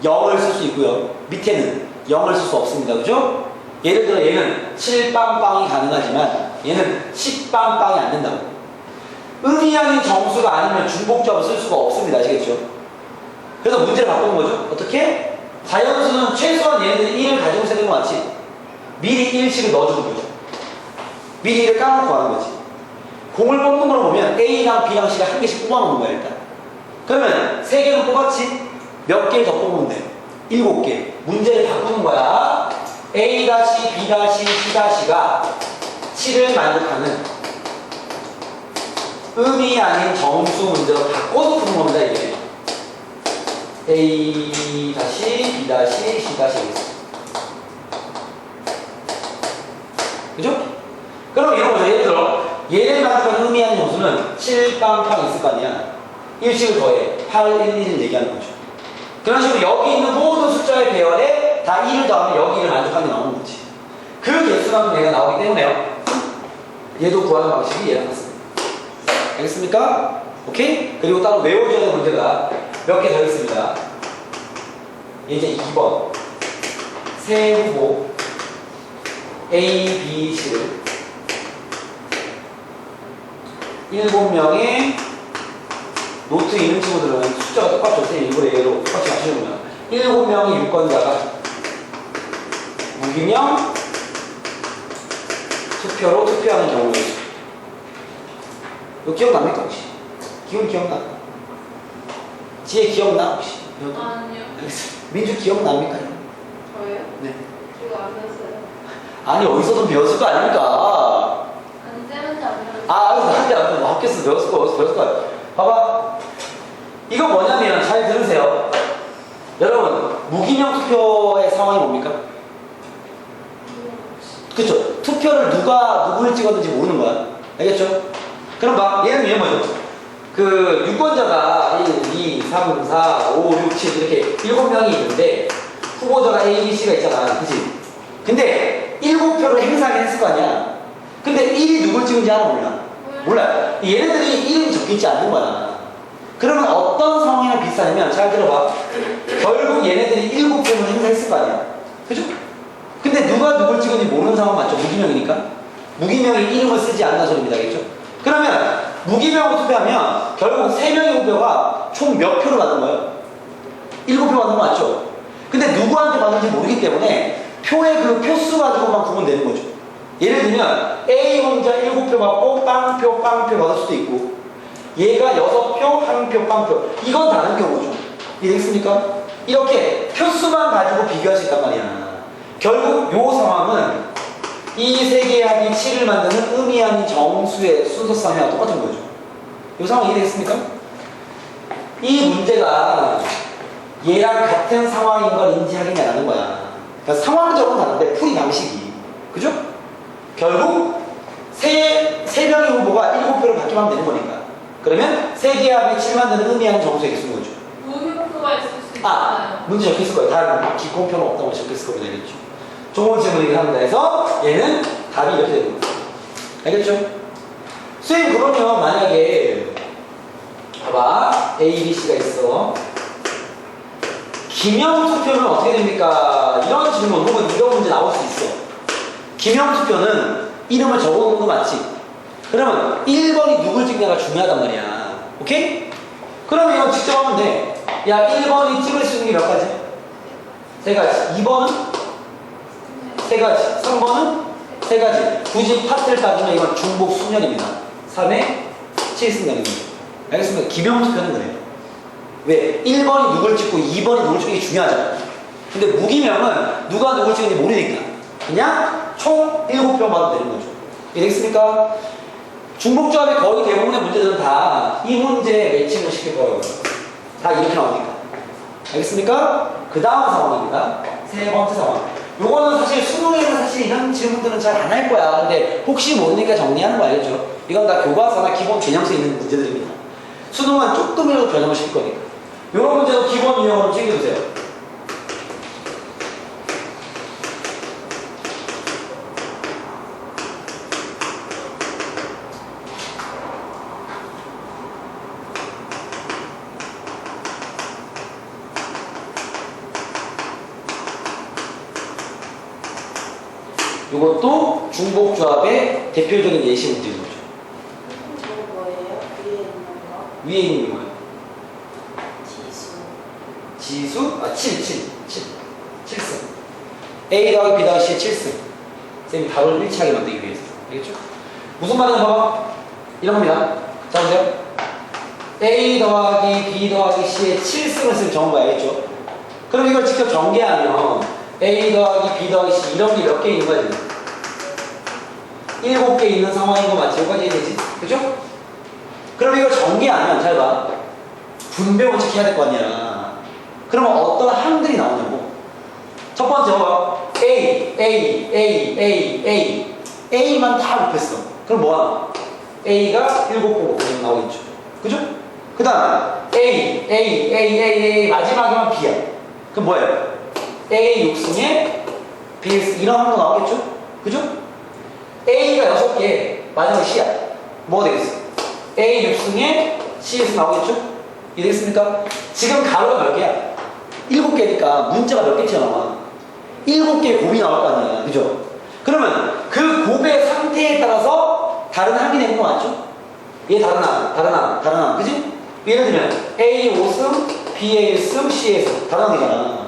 0을 쓸 수 있고요. 밑에는 0을 쓸 수 없습니다. 그죠? 예를 들어 얘는 7빵빵이 가능하지만 얘는 10빵빵이 안 된다고. 의미 아닌 정수가 아니면 중복조합을 쓸 수가 없습니다. 아시겠죠? 그래서 문제를 바꾸는 거죠. 어떻게? 자연수는 최소한 얘네들이 1을 가지고 있어야 되는 거 맞지? 미리 1씩을 넣어주는 거죠. 미리 1을 까놓고 하는 거지. 공을 뽑는 그러면 A랑 B랑 C가 한 개씩 뽑아놓는 거야 일단. 그러면 3개는 뽑았지? 몇 개를 더 뽑으면 돼? 7개. 문제를 바꾸는 거야. A-, B-, C-가 7을 만족하는 의미 아닌 정수 문제로 바꿔서 푸는 겁니다 이게. A-, B-, C-겠어. 그죠? 그럼 이런 거죠. 예를 들어 얘를 만족하는 의미 아닌 정수는 7, 빵 있을 거 아니야. 1씩을 더해 8, 1, 1을 얘기하는 거죠. 그런 식으로 여기 있는 모든 숫자의 배열에 다 1을 더하면 여기를 만족하는 게 나오는 거지. 그 개수만큼 얘가 나오기 때문에요. 얘도 구하는 방식이 얘랑 같습니다. 알겠습니까? 오케이? 그리고 따로 외워줘야 될 문제가 몇 개 더 있습니다. 이제 2번 세 후보 A, B, C를 7명의 노트 있는 친구들은 숫자가 똑같죠. 일부러 얘로 똑같이 맞추는 7명의 유권자가 무기명 투표로 투표하는 경우에 이거 기억납니까 혹시? 기분 기억나? 지혜 기억나 혹시? 아니요. 민주 기억납니까? 저예요? 네. 이거 안 했어요. 아니 어디서든 배웠을 거 아닙니까? 아니 쌤한테 안 배웠어요. 나한테 안 배웠어. 학교에서 배웠을 거. 봐봐. 이거 뭐냐면 잘 들으세요. 여러분 무기명 투표의 상황이 뭡니까? 그쵸? 투표를 누구를 찍었는지 모르는 거야. 알겠죠? 그럼 봐. 얘는 뭐죠? 그 유권자가 1, 2, 3, 4, 5, 6, 7 이렇게 7명이 있는데 후보자가 A, B, C가 있잖아. 그치? 근데 7표를 행사하긴 했을 거 아니야. 근데 1이 누굴 찍은지 알아 몰라? 몰라. 얘네들이 이름이 적혀있지 않는 거야. 그러면 어떤 상황이랑 비슷하냐면 잘 들어봐. 결국 얘네들이 7표를 행사했을 거 아니야. 그죠? 근데 누가 누굴 찍은지 모르는 상황 맞죠? 무기명이니까. 무기명이 이름을 쓰지 않는 소리입니다. 알겠죠? 그러면 무기명으로 투표하면 결국 3명의 후보가 총 몇 표를 받는 거예요? 7표 받는 거 맞죠? 근데 누구한테 받는지 모르기 때문에 표의 그 표수 가지고만 구분되는 거죠. 예를 들면 A 혼자 7표 받고 빵표 받을 수도 있고 얘가 6표, 1표, 빵표. 이건 다른 경우죠. 이해됐습니까? 이렇게 표수만 가지고 비교할 수 있단 말이야. 결국 요 상황은 이 세 개의 합이 7을 만드는 의미 아닌 정수의 순서상이랑 똑같은 거죠. 요 상황 이해됐습니까? 이 문제가 얘랑 같은 상황인 걸 인지하겠냐는 거야. 그러니까 상황적으로 다른데 풀이 방식이. 그죠? 결국 세 명의 후보가 7표를 받기만 하면 되는 거니까. 그러면 세 개의 합이 7 만드는 의미 아닌 정수의 개수인 거죠. 무효표가 있을 수 있잖아요. 문제 적혀있을 거예요. 다른 기권표는 없다고 적혀있을 겁니다. 알겠죠? 좋은 질문이긴 합니다. 해서 얘는 답이 이렇게 되는 거예요. 알겠죠? 선생님 그러면 만약에 봐봐 A, B, C가 있어. 기명 투표는 어떻게 됩니까? 이런 질문 혹은 이런 문제 나올 수 있어. 기명 투표는 이름을 적어놓는 거 맞지? 그러면 1번이 누굴 찍냐가 중요하단 말이야. 오케이? 그러면 이건 직접 하면 돼. 야 1번이 찍을 수 있는 게 몇 가지? 3가지. 2번은? 3가지. 3번은? 3가지. 굳이 파트를 따지면 이건 중복 순열입니다. 3의 7승전입니다. 알겠습니까? 기명 투표는 그래요. 왜? 1번이 누굴 찍고 2번이 누굴 찍는 게 중요하잖아. 근데 무기명은 누가 누굴 찍는지 모르니까 그냥 총 7표 받으면 되는 거죠. 이해되겠습니까? 중복조합의 거의 대부분의 문제들은 다 이 문제에 매칭을 시킬 거예요. 다 이렇게 나오니까. 알겠습니까? 그 다음 상황입니다. 세 번째 상황. 요거는 사실 수능에는 사실 이런 질문들은 잘 안 할 거야. 근데 혹시 모르니까 정리하는 거 알겠죠? 이건 다 교과서나 기본 개념서에 있는 문제들입니다. 수능은 조금이라도 변형을 시킬 거니까. 요런 문제도 기본 유형으로 챙겨주세요. 이것도 중복조합의 대표적인 예시 문제인 거죠. 이거 뭐예요? 위에 있는 거? 위에 있는 거예요. 지수. 지수? 7승. A 더하기 B 더하기 C의 7승. 쌤이 답을 일치하게 만들기 위해서. 알겠죠? 무슨 말이냐 봐봐. 이런 겁니다. 자, 자, 보세요. A 더하기 B 더하기 C의 7승을 쓰면 정보가 알겠죠? 그럼 이걸 직접 전개하면 A 더하기 B 더하기 C 이런 게 몇 개 있는 거야, 지금? 7개 있는 상황인 거 맞지? 여기까지 되지? 그죠? 그럼 이걸 전개하면, 잘 봐. 분배 원칙 해야 될 거 아니야. 그러면 어떤 항들이 나오냐고. 첫 번째 봐봐. A만 다 곱했어. 그럼 뭐야? A가 7번 곱하면 나오겠죠. 그죠? 그 다음 A 마지막에만 B야. 그럼 뭐예요? A 6승에 B 이런 항도 나오겠죠? 그죠? A가 6개, 마지막에 C야. 뭐가 되겠어? A 6승에 C에서 나오겠죠? 이해되겠습니까? 지금 가로가 몇 개야? 7개니까 문자가 몇 개 튀어나와? 7개의 곱이 나올 거 아니야. 그죠? 그러면 그 곱의 상태에 따라서 다른 항이 되는 거 맞죠? 얘 다른 항. 그지? 예를 들면 A 5승, B의 1승, C의 1승. 다른 항이잖아.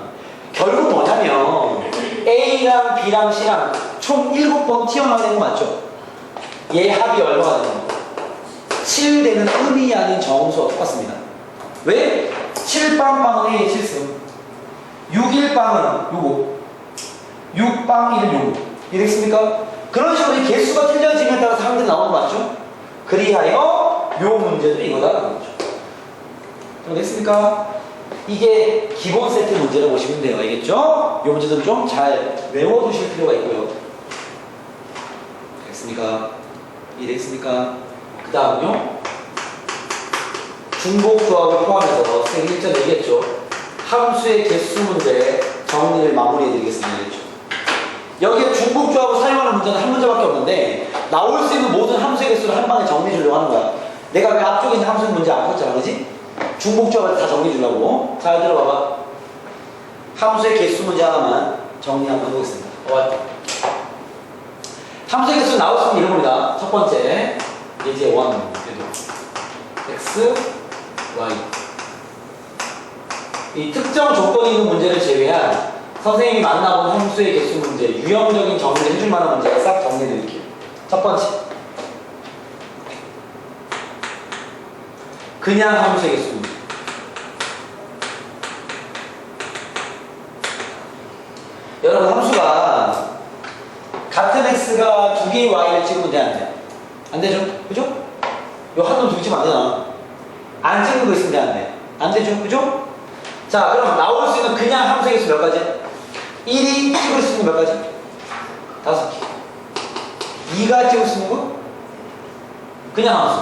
결국 뭐냐면 A랑 B랑 C랑 총 7번 튀어나와야 되는 거 맞죠? 얘 합이 얼마가 되는 거? 7 되는 의미 아닌 정수와 똑같습니다. 왜? 7빵빵은 A의 7승, 6일빵은 요거, 6빵1은 요거. 이해됐습니까? 그런 식으로 개수가 틀려짐에 따라서 항들이 나오는 거 맞죠? 그리하여 요 문제도 이거다라는 거죠. 됐습니까? 이게 기본 세트 문제라고 보시면 돼요. 알겠죠? 요 문제들은 좀 잘 외워두실 필요가 있고요. 됐습니까? 이해됐습니까? 그 다음은요. 중복 조합을 포함해서 쌤 1전 얘기했죠. 함수의 개수 문제 정리를 마무리해 드리겠습니다. 알겠죠? 여기에 중복 조합을 사용하는 문제는 한 문제밖에 없는데 나올 수 있는 모든 함수의 개수를 한 방에 정리해 주려고 하는 거야. 내가 그 앞쪽에 있는 함수의 문제 안 풀었잖아. 그지? 중복 조합을 다 정리해 주려고. 잘 들어봐봐. 함수의 개수 문제 하나만 정리 한번 해보겠습니다. 함수의 개수 나올 수 있는 이런 겁니다. 첫 번째 예제 1 x, y 이 특정 조건이 있는 문제를 제외한 선생님이 만나본 함수의 개수 문제, 유형적인 정리를 해줄 만한 문제를 싹 정리해 드릴게요. 첫 번째, 그냥 함수의 개수 문제. 여러분, 함수가 같은 x가 두 개의 y를 찍으면 돼, 안 돼? 안 되죠? 그죠? 요 한 놈 두 개 찍으면 안 되나? 안 찍는 거 있으면 돼, 안 돼? 안 되죠? 그죠? 자, 그럼 나올 수 있는 그냥 함수의 개수 몇 가지? 1이 찍을 수 있는 몇 가지? 5개. 2가 찍을 수 있는 거? 그냥 함수.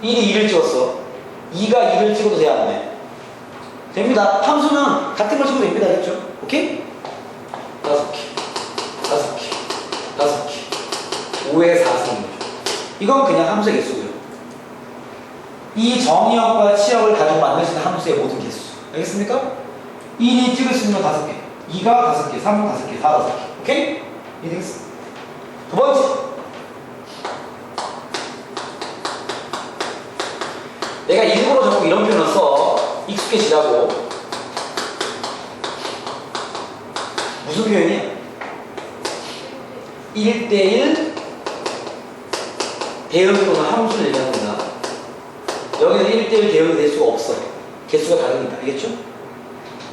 1이 2를 찍었어. 2가 2를 찍어도 돼야 안 돼? 됩니다. 함수는 같은 걸 찍어도 됩니다. 알겠죠? 오케이? 5개. 5의 4승. 이건 그냥 함수의 개수고요. 이 정의역과 치역을 가지고 만드시는 함수의 모든 개수. 알겠습니까? 1이 찍을 수 있는 건 5개. 2가 5개, 3은 5개, 4 5개. 오케이? 이해되겠어? 두 번째. 내가 일부러 자꾸 이런 표현을 써. 익숙해지라고. 무슨 표현이야? 1대1 대응 또는 함수를 얘기하는 거다. 여기는 1대1 대응이 될 수가 없어. 개수가 다르니까. 알겠죠?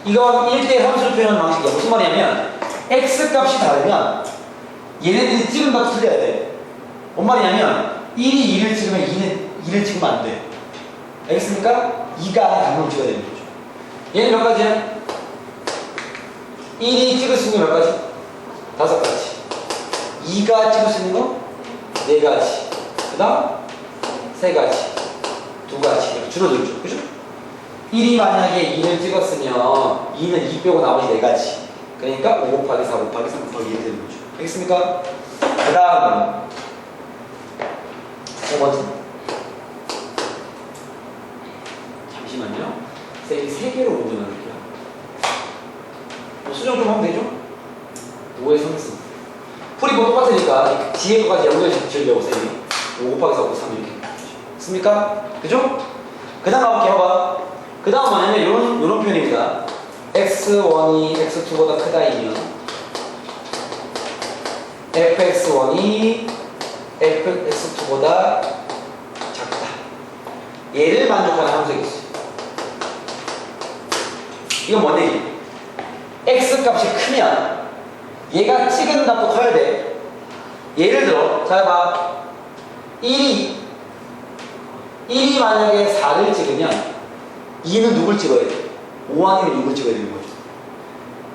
이건 1대1 함수를 표현하는 방식이야. 무슨 말이냐면 x 값이 다르면 얘네들이 찍은 값도 틀려야 돼. 뭔 말이냐면 1이 2를 찍으면 2는 2를 찍으면 안 돼. 알겠습니까? 2가 단문을 찍어야 되는 거죠. 얘는 몇 가지야? 1이 찍을 수 있는 몇 가지? 5가지. 2가 찍을 수 있는 거? 4가지. 그 다음 3가지. 2가지. 이렇게 줄어들죠. 그죠? 1이 만약에 2를 찍었으면 2는 2 빼고 나머지 4가지. 그러니까 5 곱하기 4 곱하기 3 곱하기 1 되는 거죠. 알겠습니까? 그 다음은 세 번째. 잠시만요. 쌤이 3개로 문제 만들게요. 수정 좀 하면 되죠? 5의 3승. 풀이 뭐 똑같으니까 뒤에 거까지 연결 지으려고 쌤이 5 곱하기 4 곱하기 3 이렇게 했습니까? 그죠? 그 다음 한번 해봐. 그 다음 뭐냐면 요런 표현입니다. x1이 x2보다 크다이면 fx1이 fx2보다 작다. 만족하는 함수가 있어. 이건 뭔 얘기? x 값이 크면 얘가 찍은 값도 커야 돼. 예를 들어, 잘 봐. 1이 만약에 4를 찍으면 2는 누굴 찍어야 돼? 5 아니면 6을 찍어야 되는 거죠.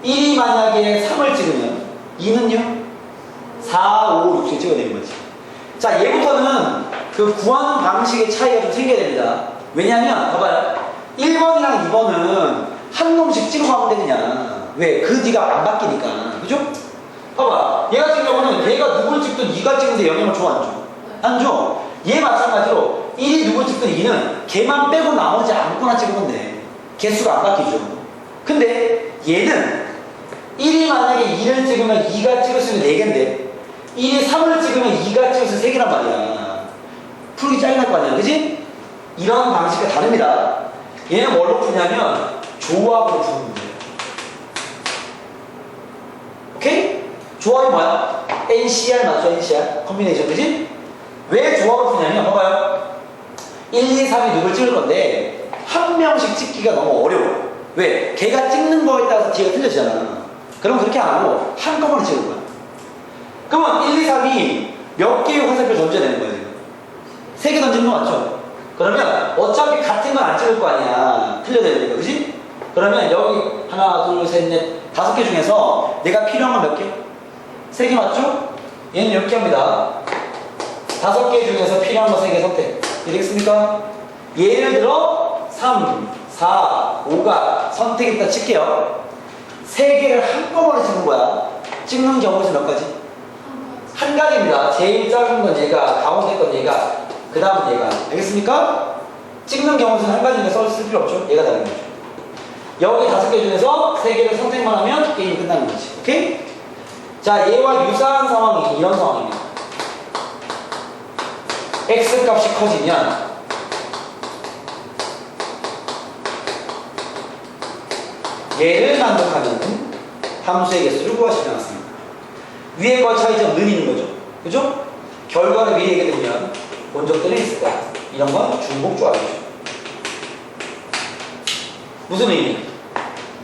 1이 만약에 3을 찍으면 2는요? 4, 5, 6을 찍어야 되는 거지. 자, 얘부터는 그 구하는 방식의 차이가 좀 생겨야 됩니다. 왜냐면, 봐봐요. 1번이랑 2번은 한 놈씩 찍어가면 돼, 그냥. 왜? 그 뒤가 안 바뀌니까. 그죠? 봐봐. 얘 같은 경우는 얘가 누굴 찍든 2가 찍는데 영향을 줘, 안 줘? 안 줘. 얘 마찬가지로 1이 누굴 찍든 2는 걔만 빼고 나머지 아무거나 찍으면 돼. 개수가 안 바뀌죠. 근데 얘는 1이 만약에 2를 찍으면 2가 찍을 수 있는 4개인데 1이 3을 찍으면 2가 찍을 수 있는 3개란 말이야. 풀기 짜증날 거 아니야, 그지? 이런 방식과 다릅니다. 얘는 뭘로 푸냐면 조합으로 푸는 거예요. 오케이? 조합이 뭐야? NCR 맞죠? NCR 컨비네이션, 그지? 왜 조합을 푸냐면 봐봐요. 1, 2, 3이 누굴 찍을 건데 한 명씩 찍기가 너무 어려워. 왜? 걔가 찍는 거에 따라서 뒤가 틀려지잖아. 그럼 그렇게 안 하고 한꺼번에 찍을 거야. 그러면 1, 2, 3이 몇 개의 화살표 던져야 되는 거예요? 3개 던지는 거 맞죠? 그러면 어차피 같은 건 안 찍을 거 아니야. 틀려야 되니까, 그지? 그러면 여기 하나, 둘, 셋, 넷, 5개 중에서 내가 필요한 건 몇 개? 3개 맞죠? 얘는 이렇게 합니다. 5개 중에서 필요한 거 3개 선택. 이해되겠습니까? 예를 들어 3, 4, 5가 선택했다 칠게요. 3개를 한꺼번에 찍는 거야. 찍는 경우는 몇 가지? 한 가지입니다. 제일 작은 건 얘가, 가운데 건 얘가, 그 다음은 얘가. 알겠습니까? 찍는 경우는 한 가지니까 쓸 필요 없죠? 얘가 다른 거죠. 여기 5개 중에서 3개를 선택만 하면 게임이 끝나는 거지. 오케이? 자, 얘와 유사한 상황이 이런 상황입니다. x 값이 커지면 얘를 만족하는 함수의 개수를 구하시면 나왔습니다. 위에 거 차이점 는 있는 거죠. 그죠? 결과를 미리 얘기해드리면 본적들은 있을 거야. 이런 건 중복 조합이죠. 무슨 의미?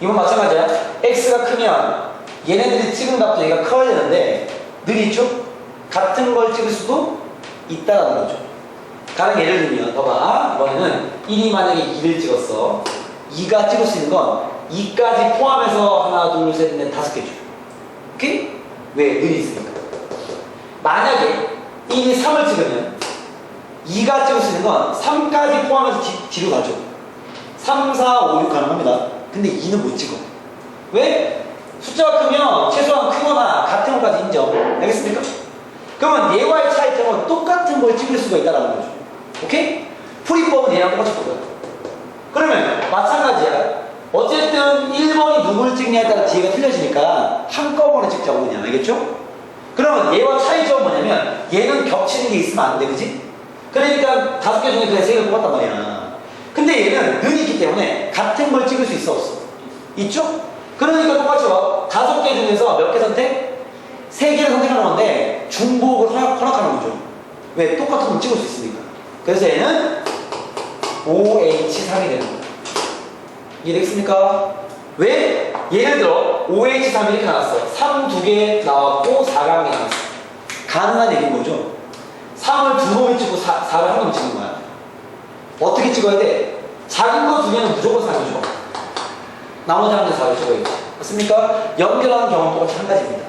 이건 마찬가지야. x가 크면 얘네들이 찍은 값도 얘가 커야 되는데 늘 있죠? 같은 걸 찍을 수도 있다라는 거죠. 다른 예를 들면 봐봐. 이번에는 1이 만약에 2를 찍었어. 2가 찍을 수 있는 건 2까지 포함해서 하나, 둘, 셋, 넷, 5개죠. 오케이? 왜? 늘이 있으니까. 만약에 1이 3을 찍으면 2가 찍을 수 있는 건 3까지 포함해서 뒤로 가죠. 3, 4, 5, 6 가능합니다. 근데 2는 못 찍어. 왜? 숫자가 크면 최소한 크거나 같은 것까지 인정. 알겠습니까? 그러면 얘와의 차이점은 똑같은 걸 찍을 수가 있다는 거죠. 오케이? 풀이법은 얘랑 똑같이 볼 거야. 그러면 마찬가지야. 어쨌든 1번이 누구를 찍냐에 따라 뒤가 틀려지니까 한꺼번에 찍자고 그냥. 알겠죠? 그러면 얘와 차이점은 뭐냐면 얘는 겹치는 게 있으면 안 돼. 그지? 그러니까 5개 중에 그냥 3개를 뽑았단 말이야. 근데 얘는 는이 있기 때문에 같은 걸 찍을 수 있어 없어? 있죠? 그러니까 똑같이 와. 5개 중에서 몇 개 선택? 3개를 선택하는 건데 중복을 허락하는 거죠. 왜? 똑같은 걸 찍을 수 있으니까. 그래서 얘는 OH3이 되는 거예요. 이해되겠습니까? 왜? 예를 들어 OH3이 이렇게 나왔어. 3 2개 나왔고 4가 1개 나왔어. 가능한 얘기인 거죠. 3을 2놈이 찍고 4를 한 놈이 찍는 거야. 어떻게 찍어야 돼? 작은 거 2개는 무조건 3이죠. 나머지 한 개 4를 찍어야지. 맞습니까? 연결하는 경우는 똑같이 한 가지입니다.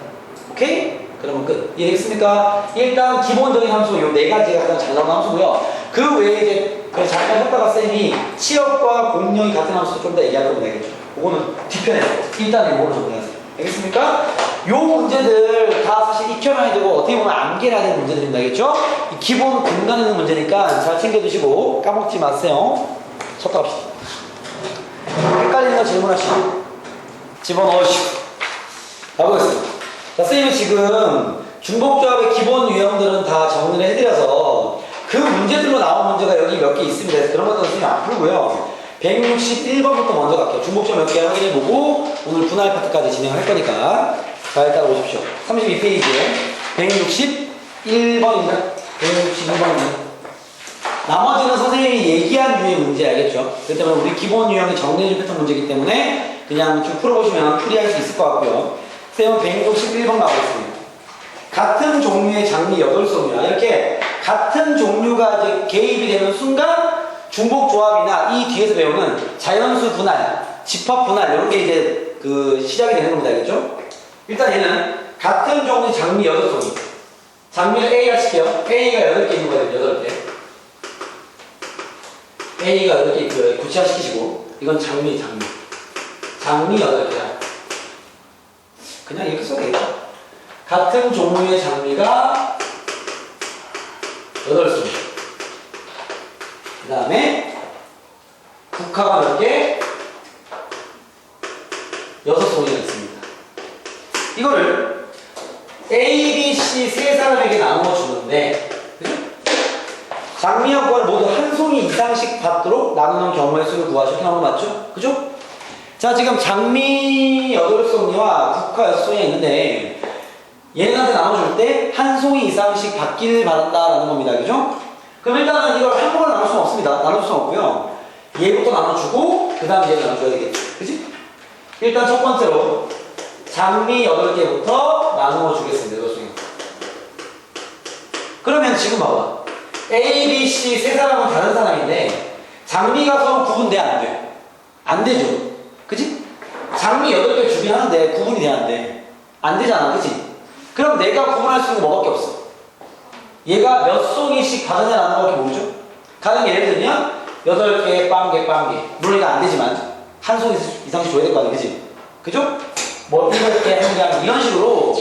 오케이? 그러면 끝. 이해되겠습니까? 일단 기본적인 함수 요 4가지가 가장 잘 나오는 함수고요. 그 외에 이제 잠깐 했다가 쌤이 치역과 공역이 같은 함수도 좀 더 얘기할 거면 되겠죠. 그거는 뒤편에서 일단 이거를 정리하세요. 알겠습니까? 요 문제들 다 사실 익혀놔야 되고 어떻게 보면 암기해야 되는 문제들입니다. 알겠죠? 기본 근간에 있는 문제니까 잘 챙겨두시고 까먹지 마세요. 쳤다 갑시다. 헷갈리는 거 질문하시고 집어넣으시고 가보겠습니다. 자, 선생님이 지금 중복조합의 기본 유형들은 다 정리를 해드려서 그 문제들로 나온 문제가 여기 몇 개 있습니다. 그래서 그런 것도 선생님이 안 풀고요. 161번부터 먼저 갈게요. 중복조합 몇 개 확인해보고 오늘 분할 파트까지 진행을 할 거니까 자, 일단 오십시오. 32페이지에 161번입니다. 161번입니다. 나머지는 선생님 선생님이 얘기한 류의 문제 알겠죠? 그렇기 때문에 우리 기본 유형의 정리해준 패턴 문제이기 때문에 그냥 쭉 풀어보시면 풀이할 수 있을 것 같고요. 선생님은 161번 나오겠습니다. 같은 종류의 장미 8송이야. 이렇게 같은 종류가 이제 개입이 되는 순간 중복조합이나 이 뒤에서 배우는 자연수 분할, 집합 분할 이런 게 이제 그 시작이 되는 겁니다. 알겠죠? 일단 얘는 같은 종류의 장미 8송이. 장미를 A가 칠게요. A가 8개 있는 거예요. 8개. A가 8개 있고요. 구체화 시키시고. 이건 장미. 장미 8개야. 그냥 이렇게 써도 되겠죠? 같은 종류의 장미가 8송이. 그 다음에 국화가 몇 개? 6송이가 있습니다. 이거를 A, B, C 세 사람에게 나누어 주는데, 그죠? 장미와 국화를 모두 한 송이 이상씩 받도록 나누는 경우의 수를 구하시고 나온 거 맞죠? 그죠? 자, 지금 장미 8송이와 국화 6송이가 있는데, 얘네한테 나눠줄 때 한 송이 이상씩 받기를 바란다라는 겁니다. 그죠? 그럼 일단은 이걸 한꺼번에 나눌 수는 없습니다. 나눌 수는 없고요. 얘부터 나눠주고, 그 다음 얘를 나눠줘야 되겠죠. 그지? 일단 첫 번째로, 장미 8개부터 나누어 주겠습니다. 8송이. 그러면 지금 봐봐. A, B, C 세 사람은 다른 사람인데, 장미가 서로 구분돼, 안 돼? 안 되죠. 그지? 장미 8개 주긴 하는데, 구분이 돼야 안 돼. 안 되잖아. 그지? 그럼 내가 구분할 수 있는 거 뭐밖에 없어? 얘가 몇 송이씩 받느냐라는 거밖에 모르죠? 가령 예를 들면 8개, 빵개. 물론 이거 안 되지만 한 송이 이상씩 줘야 될 거 아니야, 그지? 그죠? 뭐 7개, 1개 이런 식으로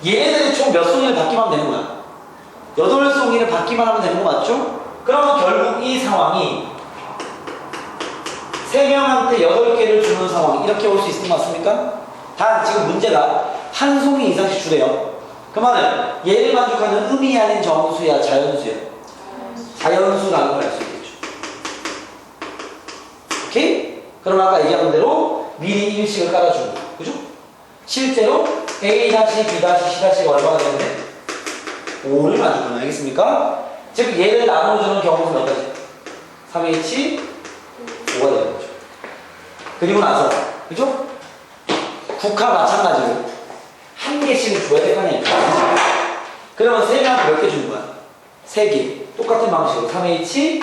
얘네들이 총 몇 송이를 받기만 하면 되는 거야. 8송이를 받기만 하면 되는 거 맞죠? 그러면 결국 이 상황이 3명한테 8개를 주는 상황 이렇게 올 수 있는 거 맞습니까? 단 지금 문제가 한 송이 이상씩 주래요. 그 말은 얘를 만족하는 음이 아닌 정수야, 자연수야? 자연수라는 걸 알 수 있겠죠. 오케이? 그럼 아까 얘기한 대로 미리 일식을 깔아주는 거. 그죠? 실제로 A-B-C-C가 얼마가 되는데? 5를 만족하는, 알겠습니까? 즉 얘를 나눠주는 경우는 몇 가지? 3H 5가 되는 거죠. 그리고 나서 그죠? 국화 마찬가지로 한 개씩은 줘야 될 거 아니에요. 그러면 3명한테 몇 개 주는 거야? 3개. 똑같은 방식으로 3H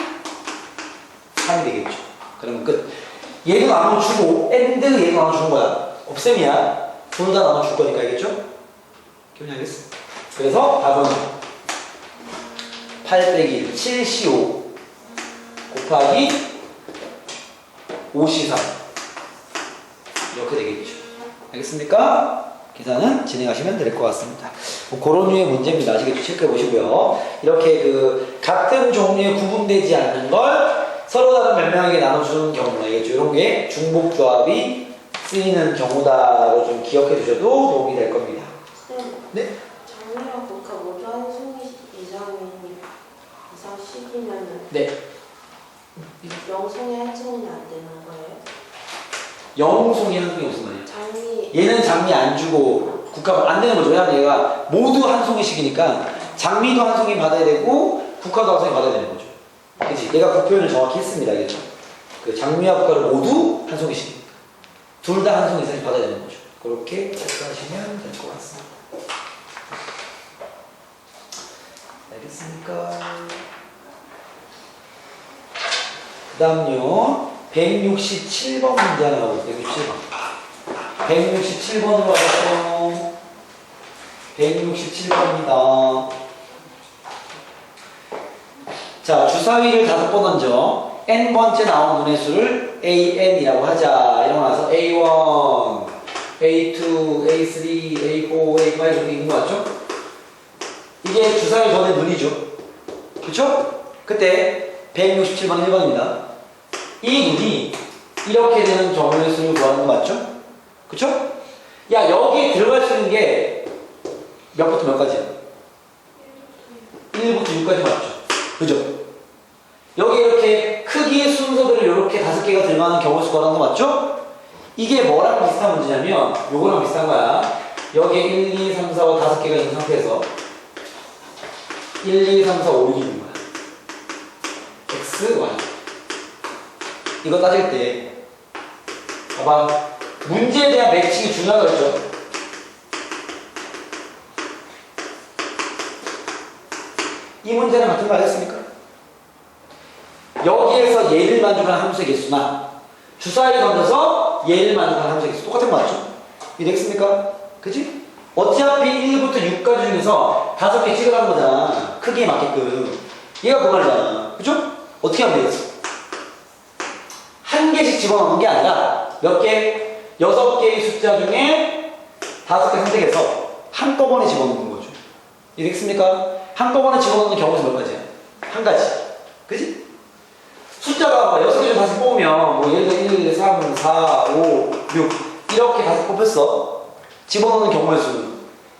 3이 되겠죠. 그러면 끝. 얘도 나눠주고 AND 얘도 나눠주는 거야. 없앰이야. 둘 다 나눠줄 거니까 알겠죠? 기분이 알겠어? 그래서 답은 8 빼기 1, 7C5 곱하기 5C3 이렇게 되겠죠. 알겠습니까? 계산은 진행하시면 될 것 같습니다. 뭐 그런 류의 문제입니다. 아시겠죠? 체크해 보시고요. 이렇게 그 같은 종류에 구분되지 않는 걸 서로 다른 몇 명에게 나눠주는 경우, 알겠죠? 이런 게 중복조합이 쓰이는 경우다라고 좀 기억해 두셔도 도움이 될 겁니다. 네? 장미와 국화 모두 한 송이 이상씩이면은 네. 0송이 한 송이는 안 되는 거예요? 영송이 한 송이 무슨 말이에요? 장미 얘는 장미 안 주고 국화 안 되는 거죠. 왜냐면 얘가 모두 한 송이씩이니까 장미도 한 송이 받아야 되고 국화도 한 송이 받아야 되는 거죠. 그치? 얘가 그 표현을 정확히 했습니다. 알겠죠? 그 장미와 국화를 모두 한 송이씩이니까 둘 다 한 송이 이상씩 받아야 되는 거죠. 그렇게 체크하시면 될 것 같습니다. 알겠습니까? 그 다음요 167번 문제 하나 나오거든요. 167번으로 가겠어요. 167번입니다. 자, 주사위를 5번 얹어 n번째 나온 눈의 수를 an이라고 하자. 이러고 나서 a1, a2, a3, a4, a5 이렇게 있는 거 맞죠? 이게 주사위 전의 눈이죠. 그쵸? 그때 167번 1번입니다. 이 눈이 이렇게 되는 경우의 수를 구하는 거 맞죠? 그쵸? 야, 여기에 들어갈 수 있는 게 몇부터 몇 가지야? 1부터 6까지 맞죠? 그죠? 여기 이렇게 크기의 순서대로 이렇게 5개가 들어가는 경우의 수가 구하는 거 맞죠? 이게 뭐랑 비슷한 문제냐면 요거랑 비슷한 거야. 여기에 1, 2, 3, 4, 5, 5개가 있는 상태에서 1, 2, 3, 4, 5, 6이 있는 거야. x, y. 이거 따질 때 봐봐. 문제에 대한 매칭이 중요하다고 했죠. 이 문제는 같은 거 알겠습니까? 여기에서 얘를 만족하는 함수의 개수나 주사위에 던져서 얘를 만족하는 함수의 개수 똑같은 거 맞죠? 이해되겠습니까? 그치? 어차피 1부터 6까지 중에서 5개 찍어가는 거잖아. 크기에 맞게끔. 얘가 그 말이잖아. 그죠? 어떻게 하면 되겠어? 한 개씩 집어넣는 게 아니라 몇 개? 6개의 숫자 중에 5개 선택해서 한꺼번에 집어넣는 거죠. 이해되겠습니까? 한꺼번에 집어넣는 경우는 몇 가지야? 한 가지. 그지? 숫자가 6개 중 다시 뽑으면 뭐 예를 들어 1, 2, 3, 4, 5, 6 이렇게 다시 뽑혔어. 집어넣는 경우의 수는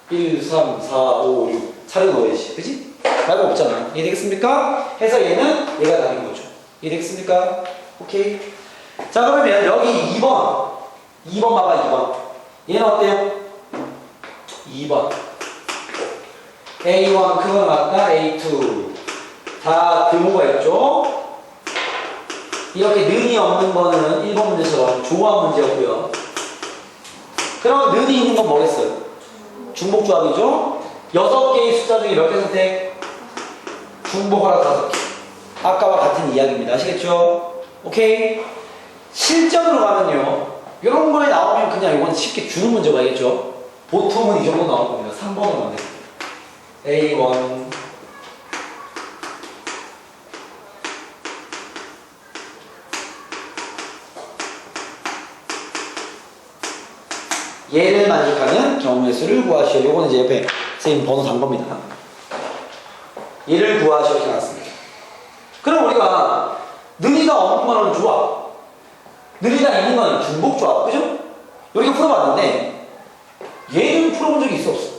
1, 3, 4, 5, 6 차례 넣어야지. 그지? 말고 없잖아. 이해되겠습니까? 해서 얘는 얘가 답인 거죠. 이해되겠습니까? 오케이. 자 그러면 여기 2번 봐봐. 2번 얘는 어때요? 2번 A1 그건 맞다. A2 다 규모가 있죠. 이렇게 는이 없는 거는 1번 문제처럼 조합 문제였고요. 그럼 는이 있는 건 뭐겠어요? 중복조합이죠. 6개의 숫자 중에 몇 개 선택? 중복하라 5개. 아까와 같은 이야기입니다. 아시겠죠? 오케이. 실전으로 가면요. 이런 거에 나오면 그냥 이건 쉽게 주는 문제가 알겠죠? 보통은 이 정도 나올 겁니다. 3번은 뭔데? A1 얘를 만족하는 경우의 수를 구하시오. 요거는 이제 옆에 선생님 번호 단 겁니다. 얘를 구하시오 이렇게 나왔습니다. 그럼 우리가 능이가 없는 거는 조합, 능이가 있는 거는 중복조합, 그죠? 이렇게 풀어봤는데 얘는 풀어본 적이 있어 없어?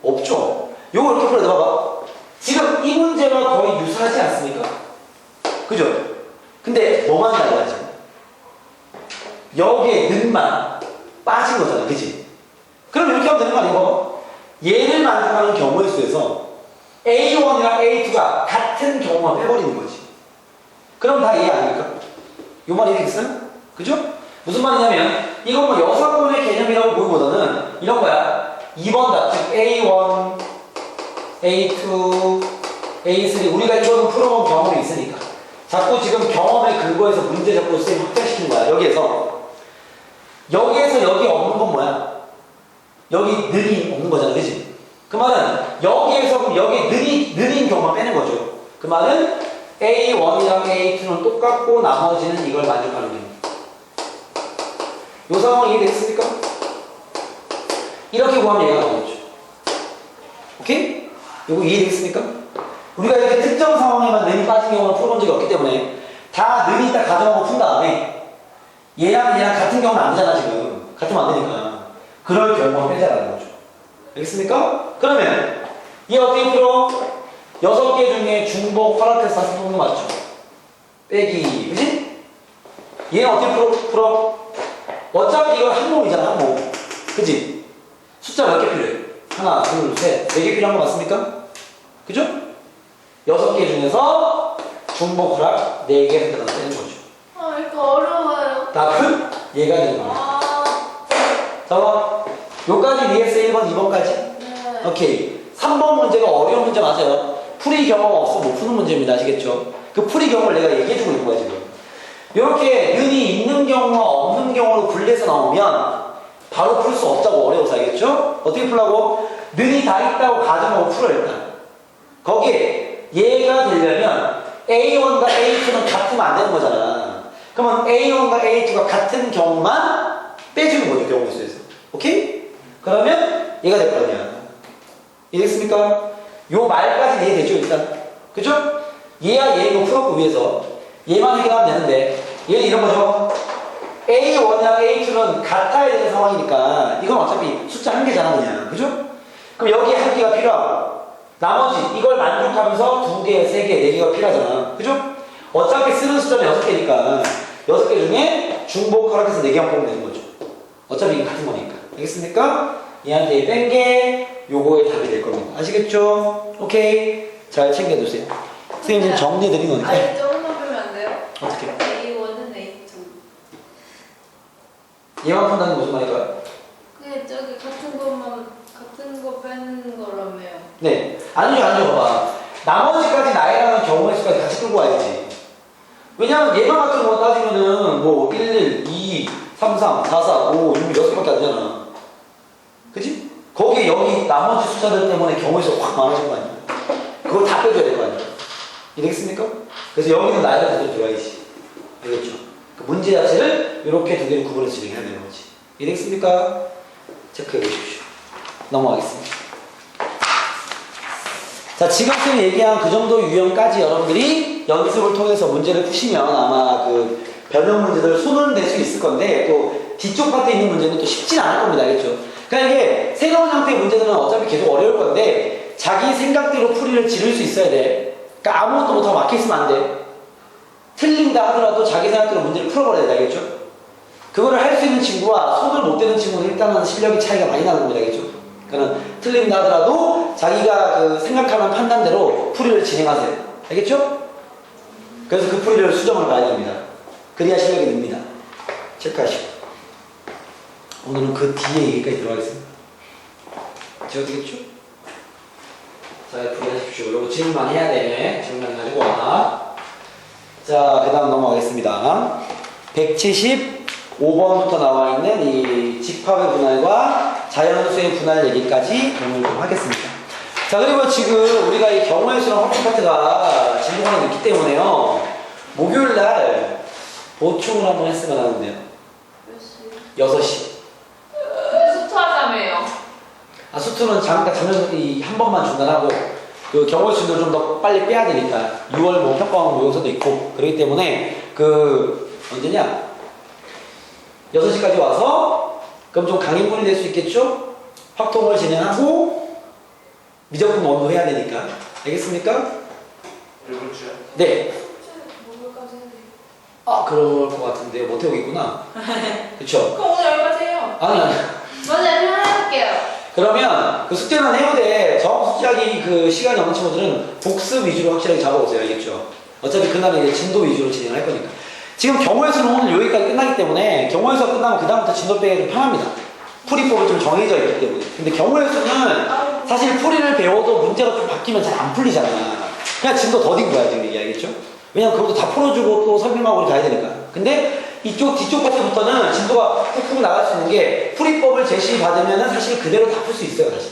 없죠. 요거 이렇게 풀어야 돼. 봐봐. 지금 이 문제가 거의 유사하지 않습니까? 그죠? 근데 뭐만 달라져? 여기에 능만 빠진 거잖아. 그치? 그럼 이렇게 하면 되는 거 아니야? 얘를 만족하는 경우의 수에서 A1이랑 A2가 같은 경우만 빼버리는 거지. 그럼 다 얘 아닙니까? 요 말이 되겠어요? 그죠? 무슨 말이냐면 이건 뭐 여사분의 개념이라고 보기보다는 이런 거야. 2번다. 즉 A1, A2, A3 우리가 이거는 풀어본 경험이 있으니까 자꾸 지금 경험에 근거해서 문제 자꾸 쌤이 확장시킨 거야. 여기에서 여기 없는 건 뭐야? 여기 는이 없는 거잖아. 그치? 그 말은 여기에서 그럼 여기 는인 경우만 빼는 거죠. 그 말은 A1이랑 A2는 똑같고 나머지는 이걸 만족하는 경우. 요 상황 이해됐습니까? 이렇게 구하면 얘가 나오겠죠. 오케이? 요거 이해되겠습니까? 우리가 이렇게 특정 상황에만 는이 빠진 경우는 풀어본 적이 없기 때문에 다 는이 있다 가정하고 푼 다음에 얘랑 같은 경우는 안 되잖아. 지금 같으면 안 되니까 그럴 경우만 빼자라는 거죠. 알겠습니까? 그러면 얘 어떻게 풀어? 6개 중에 중복 화락해서 다시 뽑는 거 맞죠? 빼기, 그지? 얘는 어떻게 풀어? 어차피 이건 항목이잖아. 항목, 그지? 숫자 몇 개 필요해? 하나, 둘, 셋, 4개 필요한 거 맞습니까? 그죠? 6개 중에서 중복 화락 4개 선택해서 빼는 거죠. 아 이거 어려워요. 답은 얘가 되는 거야. 자, 요까지 이해했어? 1번, 2번까지? 네. 오케이. 3번 문제가 어려운 문제 맞아요. 풀이 경험 없어 못 푸는 문제입니다. 아시겠죠? 그 풀이 경험을 내가 얘기해주고 있는 거야, 지금. 이렇게 는이 있는 경우와 없는 경우로 분리해서 나오면 바로 풀 수 없다고 어려워서 알겠죠? 어떻게 풀라고? 는이 다 있다고 가정하고 풀어 일단. 거기에 얘가 되려면 A1과 A2는 같으면 안 되는 거잖아. 그러면 A1과 A2가 같은 경우만 빼주는 거죠, 경우 수에서. 오케이? 그러면 얘가 될 거 아니야. 이해됐습니까? 요 말까지 이해되죠, 일단. 그죠? 얘야 얘 이거 풀었고 위에서 얘만 해결하면 되는데 얘는 이런 거죠. A1이랑 A2는 같아야 되는 상황이니까 이건 어차피 숫자 한 개잖아, 그냥. 그죠? 그럼 여기에 한 개가 필요하고 나머지 이걸 만족하면서 2개, 3개, 4개가 필요하잖아. 그죠? 어차피 쓰는 숫자는 6개니까 6개 중에 중복 허락해서 4개만 뽑으면 되는 거죠. 어차피 이게 같은 거니까. 알겠습니까? 얘한테 뺀 게 요거의 답이 될 겁니다. 아시겠죠? 오케이. 잘 챙겨두세요. 선생님 지금 정리 드린 거니까. 아니 조금만 보면 얘만 푼다는 게 무슨 말일까요? 그게 저기 같은 거 빼는 거라며요. 네. 아니죠. 봐봐. 나머지까지 나이라는 경우의 수까지 같이 끌고 와야지. 왜냐면 얘만 같은 거 따지면은 뭐 1, 2, 3, 3, 4, 4, 5, 6, 6개밖에 안 되잖아. 그치? 거기에 여기 나머지 숫자들 때문에 경우의 수가 확 많아질 거 아니야. 그걸 다 빼줘야 될 거 아니야. 이해되겠습니까? 그래서 여기는 나이가 계속 들어가야지. 알겠죠? 그 문제 자체를 이렇게 두 개를 구분해서 진행해야 되는 거지. 이해되겠습니까? 체크해 보십시오. 넘어가겠습니다. 자, 지금 쌤이 얘기한 그 정도 유형까지 여러분들이 연습을 통해서 문제를 푸시면 아마 그 변형 문제들 손을 낼 수 있을 건데 또 뒤쪽 파트에 있는 문제는 또 쉽진 않을 겁니다. 알겠죠? 그러니까 이게 새로운 형태의 문제들은 어차피 계속 어려울 건데 자기 생각대로 풀이를 지를 수 있어야 돼. 그러니까 아무것도 못하고 막혀있으면 안 돼. 틀린다 하더라도 자기 생각대로 문제를 풀어버려야 돼. 알겠죠? 그거를 할 수 있는 친구와 손을 못 대는 친구는 일단은 실력이 차이가 많이 나는 겁니다. 알겠죠? 그러니까 틀린다 하더라도 자기가 그 생각하는 판단대로 풀이를 진행하세요. 알겠죠? 그래서 그 풀이를 수정을 봐야 됩니다. 그래야 실력이 늡니다. 체크하시고. 오늘은 그 뒤에 얘기까지 들어가겠습니다. 제가 되겠죠? 자, 풀이 하십시오. 요거 질문만 해야 돼. 질문만 가지고 와. 자, 그 다음 넘어가겠습니다. 175번부터 나와 있는 이 집합의 분할과 자연수의 분할 얘기까지 공유를 좀 하겠습니다. 자, 그리고 지금 우리가 이 경우의 수랑 확인 파트가 진도가 늦기 때문에요. 목요일날 보충을 한번 했으면 하는데요. 몇 시? 6시. 수투하자며요. 아, 수투는 잠깐 한 번만 중단하고 그 경우의 수를 좀 더 빨리 빼야 되니까 6월 뭐 평가원 모의고사도 있고 그렇기 때문에 그 언제냐? 6시까지 와서 그럼 좀 강인분이 될 수 있겠죠? 확통을 진행하고 미적분 원도 해야 되니까 알겠습니까? 7시요? 네. 목요일까지 해야 돼요. 아, 그럴 것 같은데요. 못 해오겠구나. 그쵸? 그럼 오늘 여기까지 해요. 아니. 먼저 하나 해볼게요. 그러면 그 숙제는 해도 돼. 정확 숙제하기 그 시간이 없는 친구들은 복습 위주로 확실하게 잡아오세요. 알겠죠? 어차피 그날은 이제 진도 위주로 진행할 거니까. 지금 경우의 수는 오늘 여기까지 끝나기 때문에 경우의 수가 끝나면 그다음부터 진도 빼기 좀 편합니다. 풀이법이 좀 정해져 있기 때문에. 근데 경우의 수는 사실 풀이를 배워도 문제가 좀 바뀌면 잘 안 풀리잖아. 그냥 진도 더딘 거야, 지금 이게. 알겠죠? 왜냐면 그것도 다 풀어주고 또 설명하고 가야 되니까. 근데 이쪽 뒤쪽 파트부터는 진도가 훅훅 나갈 수 있는 게 풀이법을 제시받으면 사실 그대로 다 풀 수 있어요, 사실.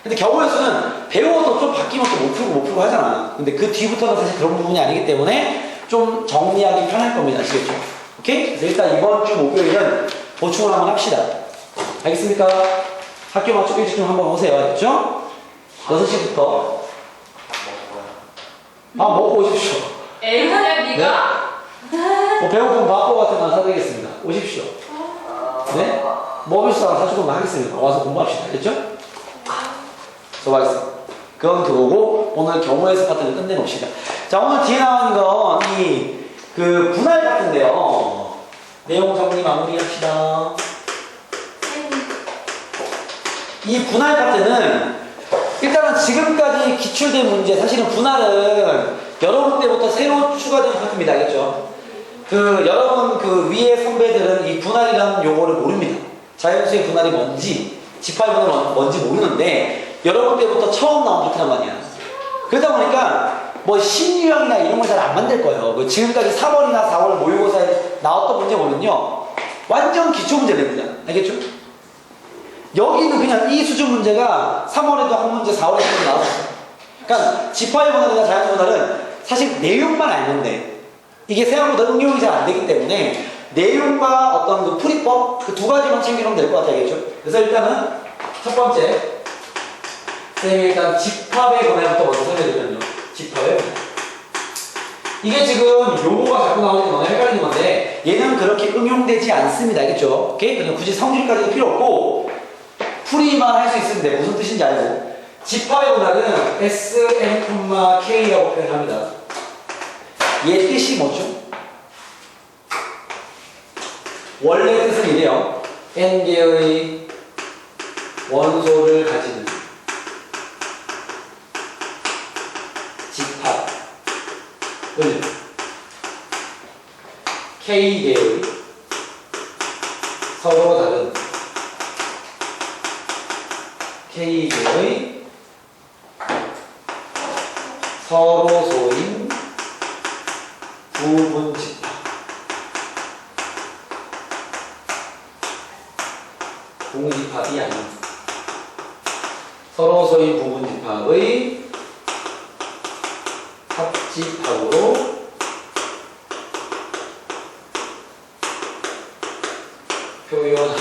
근데 경우의 수는 배워도 좀 바뀌면 또 못 풀고 하잖아. 근데 그 뒤부터는 사실 그런 부분이 아니기 때문에 좀 정리하기 편할 겁니다. 아시겠죠? 오케이? 그래서 일단 이번 주 목요일은 보충을 한번 합시다. 알겠습니까? 학교 맞추고 일찍 좀 한번 오세요. 알겠죠? 6시부터. 밥 먹고 오십시오. 에이야 니가? 뭐 배고픈 밥보 같은 거 사드리겠습니다. 오십시오. 네? 먹을 사람 사주고 하겠습니다. 와서 공부합시다. 알겠죠? 수고하셨습니다. 그건 그거고 오늘 경우의 수 파트는 끝내놓읍시다. 자, 오늘 뒤에 나오는 건 이 그 분할 파트인데요. 내용 정리 마무리합시다. 이 분할 파트는 일단은 지금까지 기출된 문제, 사실은 분할은 여러분 때부터 새로 추가된 파트입니다. 알겠죠? 그 여러분 그 위에 선배들은 이 분할이라는 용어를 모릅니다. 자연수의 분할이 뭔지, 집합의 분할이 뭔지 모르는데 여러분 때부터 처음 나온 파트란 말이야. 그러다 보니까 뭐 신유형이나 이런 걸 잘 안 만들 거예요. 그 지금까지 3월이나 4월 모의고사에 나왔던 문제 보면요, 완전 기초 문제 냅니다. 알겠죠? 여기는 그냥 이 수준 문제가 3월에도 한 문제, 4월에도 한 문제 나왔어요. 그러니까 집합의 분할이나 자연수의 분할은 사실 내용만 알면 이게 생각보다 응용이 잘 안 되기 때문에 내용과 어떤 그 풀이법 그 두 가지만 챙기면 될 것 같아요. 알겠죠? 그래서 일단은 첫 번째 쌤이 일단 집합의 분할부터 먼저 설명드리면요. 집합의 분할. 이게 지금 용어가 자꾸 나오니까 너무 헷갈리는 건데 얘는 그렇게 응용되지 않습니다. 알겠죠? 오케이? 그냥 굳이 성질까지도 필요 없고 풀이만 할 수 있으면 돼. 무슨 뜻인지 알고. 집합의 분할은 SM,K라고 표현합니다. 얘 뜻이 뭐죠? 원래 뜻은 이래요. N개의 원소를 가지는 집합. K개의 서로 다른 K개의 서로소인 부분 집합. 공집합이 아닌 서로소인 부분 집합의 합집합으로 표현하는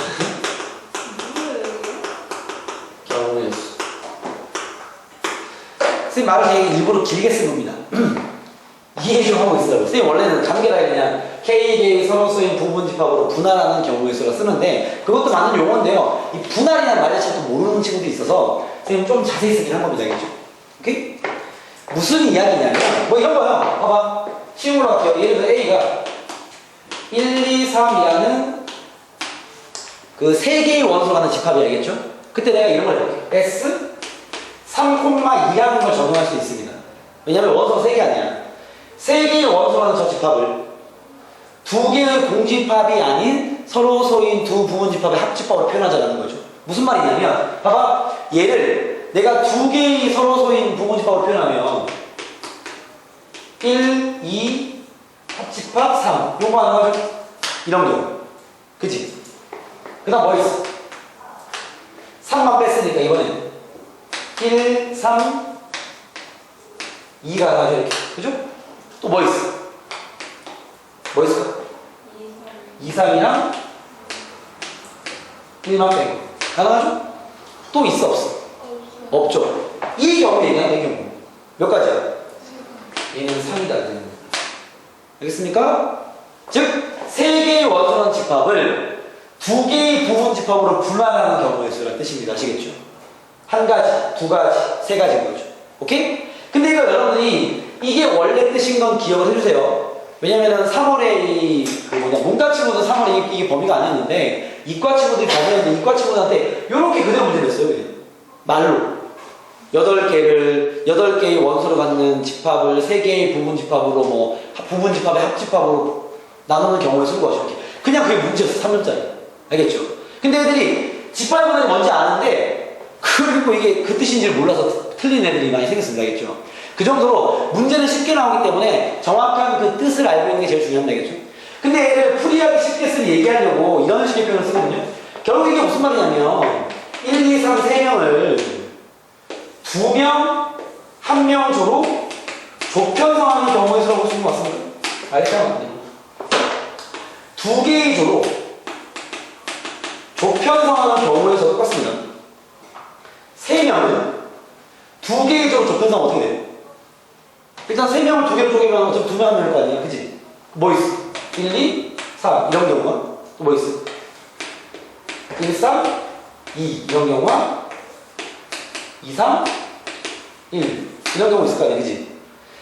뭐예요 이게? 경우의 수. 선생님 말을 되게 일부러 길게 쓴 겁니다. 이해 좀 하고 있어요. 선생님 원래는 간결하게 그냥 K개의 서로소인 부분 집합으로 분할하는 경우의 수라 쓰는데 그것도 맞는 용어인데요. 이 분할이라는 말 자체도 모르는 친구들이 있어서 선생님 좀 자세히 쓰긴 한 겁니다. 알겠죠? 오케이? 무슨 이야기냐면 뭐 이런 거요. 봐봐. 쉬운 걸로 할게요. 예를 들어 A가 1, 2, 3이라는 그 세 개의 원소로 가는 집합이 알겠죠? 그때 내가 이런 걸 해볼게요. S 3,2라는 걸 적용할 수 있습니다. 왜냐면 원소가 세 개 아니야. 세 개의 원소로 가는 저 집합을 두 개의 공집합이 아닌 서로소인 두 부분집합의 합집합으로 표현하자는 거죠. 무슨 말이냐면 봐봐. 얘를 내가 두 개의 서로소인 부분집합으로 표현하면 1, 2, 합집합 3 요거 하는 거죠? 이런 경우 그치? 그 다음 뭐 있어? 3만 뺐으니까 이번엔 1, 3, 2가 나가죠 이렇게 그죠? 또 뭐 있어? 뭐 있을까? 2, 3이랑 1만 빼고 가능하죠? 또 있어 없어? 없죠. 이 경우 얘기하는 이 경우 몇 가지야? 얘는 3이다. 알겠습니까? 즉, 세 개의 원소란 집합을 두 개의 부분 집합으로 분할하는 경우의 수라는 뜻입니다. 아시겠죠? 한 가지, 두 가지, 세 가지인 거죠. 오케이? 근데 이거 여러분이 이게 원래 뜻인 건 기억을 해주세요. 왜냐면은 3월에 문과 친구들 3월에 이게 범위가 아니었는데 이과 친구들이 범위였는데 이과 친구들한테 이렇게 그대로 문제 냈어요. 그냥. 말로. 8개의 원소를 갖는 집합을 3개의 부분 집합으로 부분 집합의 합집합으로 나누는 경우에 쓴 것이 이렇게. 그냥 그게 문제였어. 3년짜리. 알겠죠? 근데 애들이 집합의 분할이 뭔지 아는데 그리고 이게 그 뜻인지를 몰라서 틀린 애들이 많이 생겼습니다. 알겠죠? 그 정도로 문제는 쉽게 나오기 때문에 정확한 그 뜻을 알고 있는 게 제일 중요합니다. 알겠죠? 근데 애들 풀이하기 쉽게 쓰는 얘기하려고 이런 식의 표현을 쓰거든요. 결국 이게 무슨 말이냐면 1, 2, 3, 3명을 2명, 1명 조로 조편성하는 경우에 수라고 쓰는 것 같습니다. 알죠? 2개의 조로 조편성하는 경우에서 똑같습니다. 3명은 2개의 조로 조편성하면 어떻게 돼요? 일단 3명을 2개로 쪼개면 어차피 2명 하면 될 거 아니야? 그치? 뭐 있어? 1, 2, 3 이런 경우가 또 뭐 있어? 1, 3, 2 이런 경우가 2, 3, 1 이런 경우 있을 거 아니야? 그치?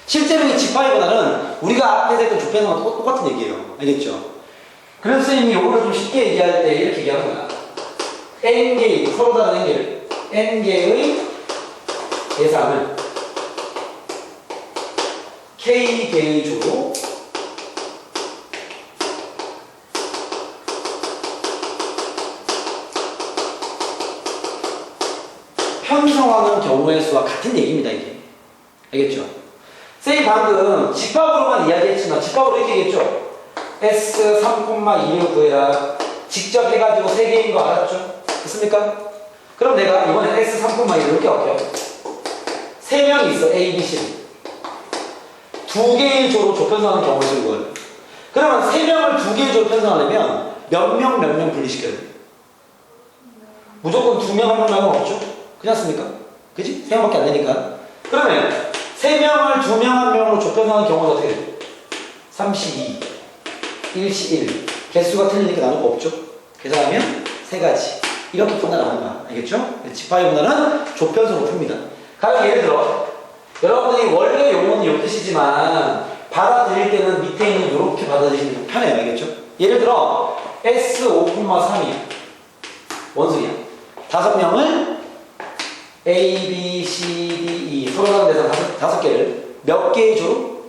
실제로 이 집합의 분할은 우리가 앞에서 했던 조편성과 똑같은 얘기예요. 알겠죠? 그래서 선생님이 이거를 좀 쉽게 얘기할 때 이렇게 얘기하는 거야. n개의 서로 다른 n개의 대상을 k개의 조로 편성하는 경우의 수와 같은 얘기입니다. 이게 알겠죠? 쌤이 방금 집합으로만 이야기했지만 집합으로 이렇게 얘기했죠? S 3,2를 구해라. 직접 해가지고 3개인 거 알았죠? 됐습니까? 그럼 내가 이번엔 S 3,2를 이렇게 할게요. 3명이 있어. A, B, C. 2개의 조로 조편성하는 경우를 쓰는 거예요. 그러면 3명을 2개의 조로 편성하려면 몇 명 분리시켜야 돼요? 무조건 2명, 1명 말고 없죠? 그렇지 않습니까? 그지? 3명밖에 안 되니까. 그러면 3명을 2명, 1명으로 조편성하는 경우는 어떻게 돼요? 32, 1시 1. 개수가 틀리니까 나눌 거 없죠? 계산하면 3가지. 이렇게 분할하는 거야. 알겠죠? 집합의 분할은 조편성으로 풉니다. 가령 예를 들어 여러분이 원래 용어는 이 뜻이지만 받아들일 때는 밑에 있는 이렇게 받아들이시면 좀 편해요. 알겠죠? 예를 들어 S 5,3이야. 원소리야. 5명을 A, B, C, D, E 서로 다른 대상 5개를 몇 개의 조로?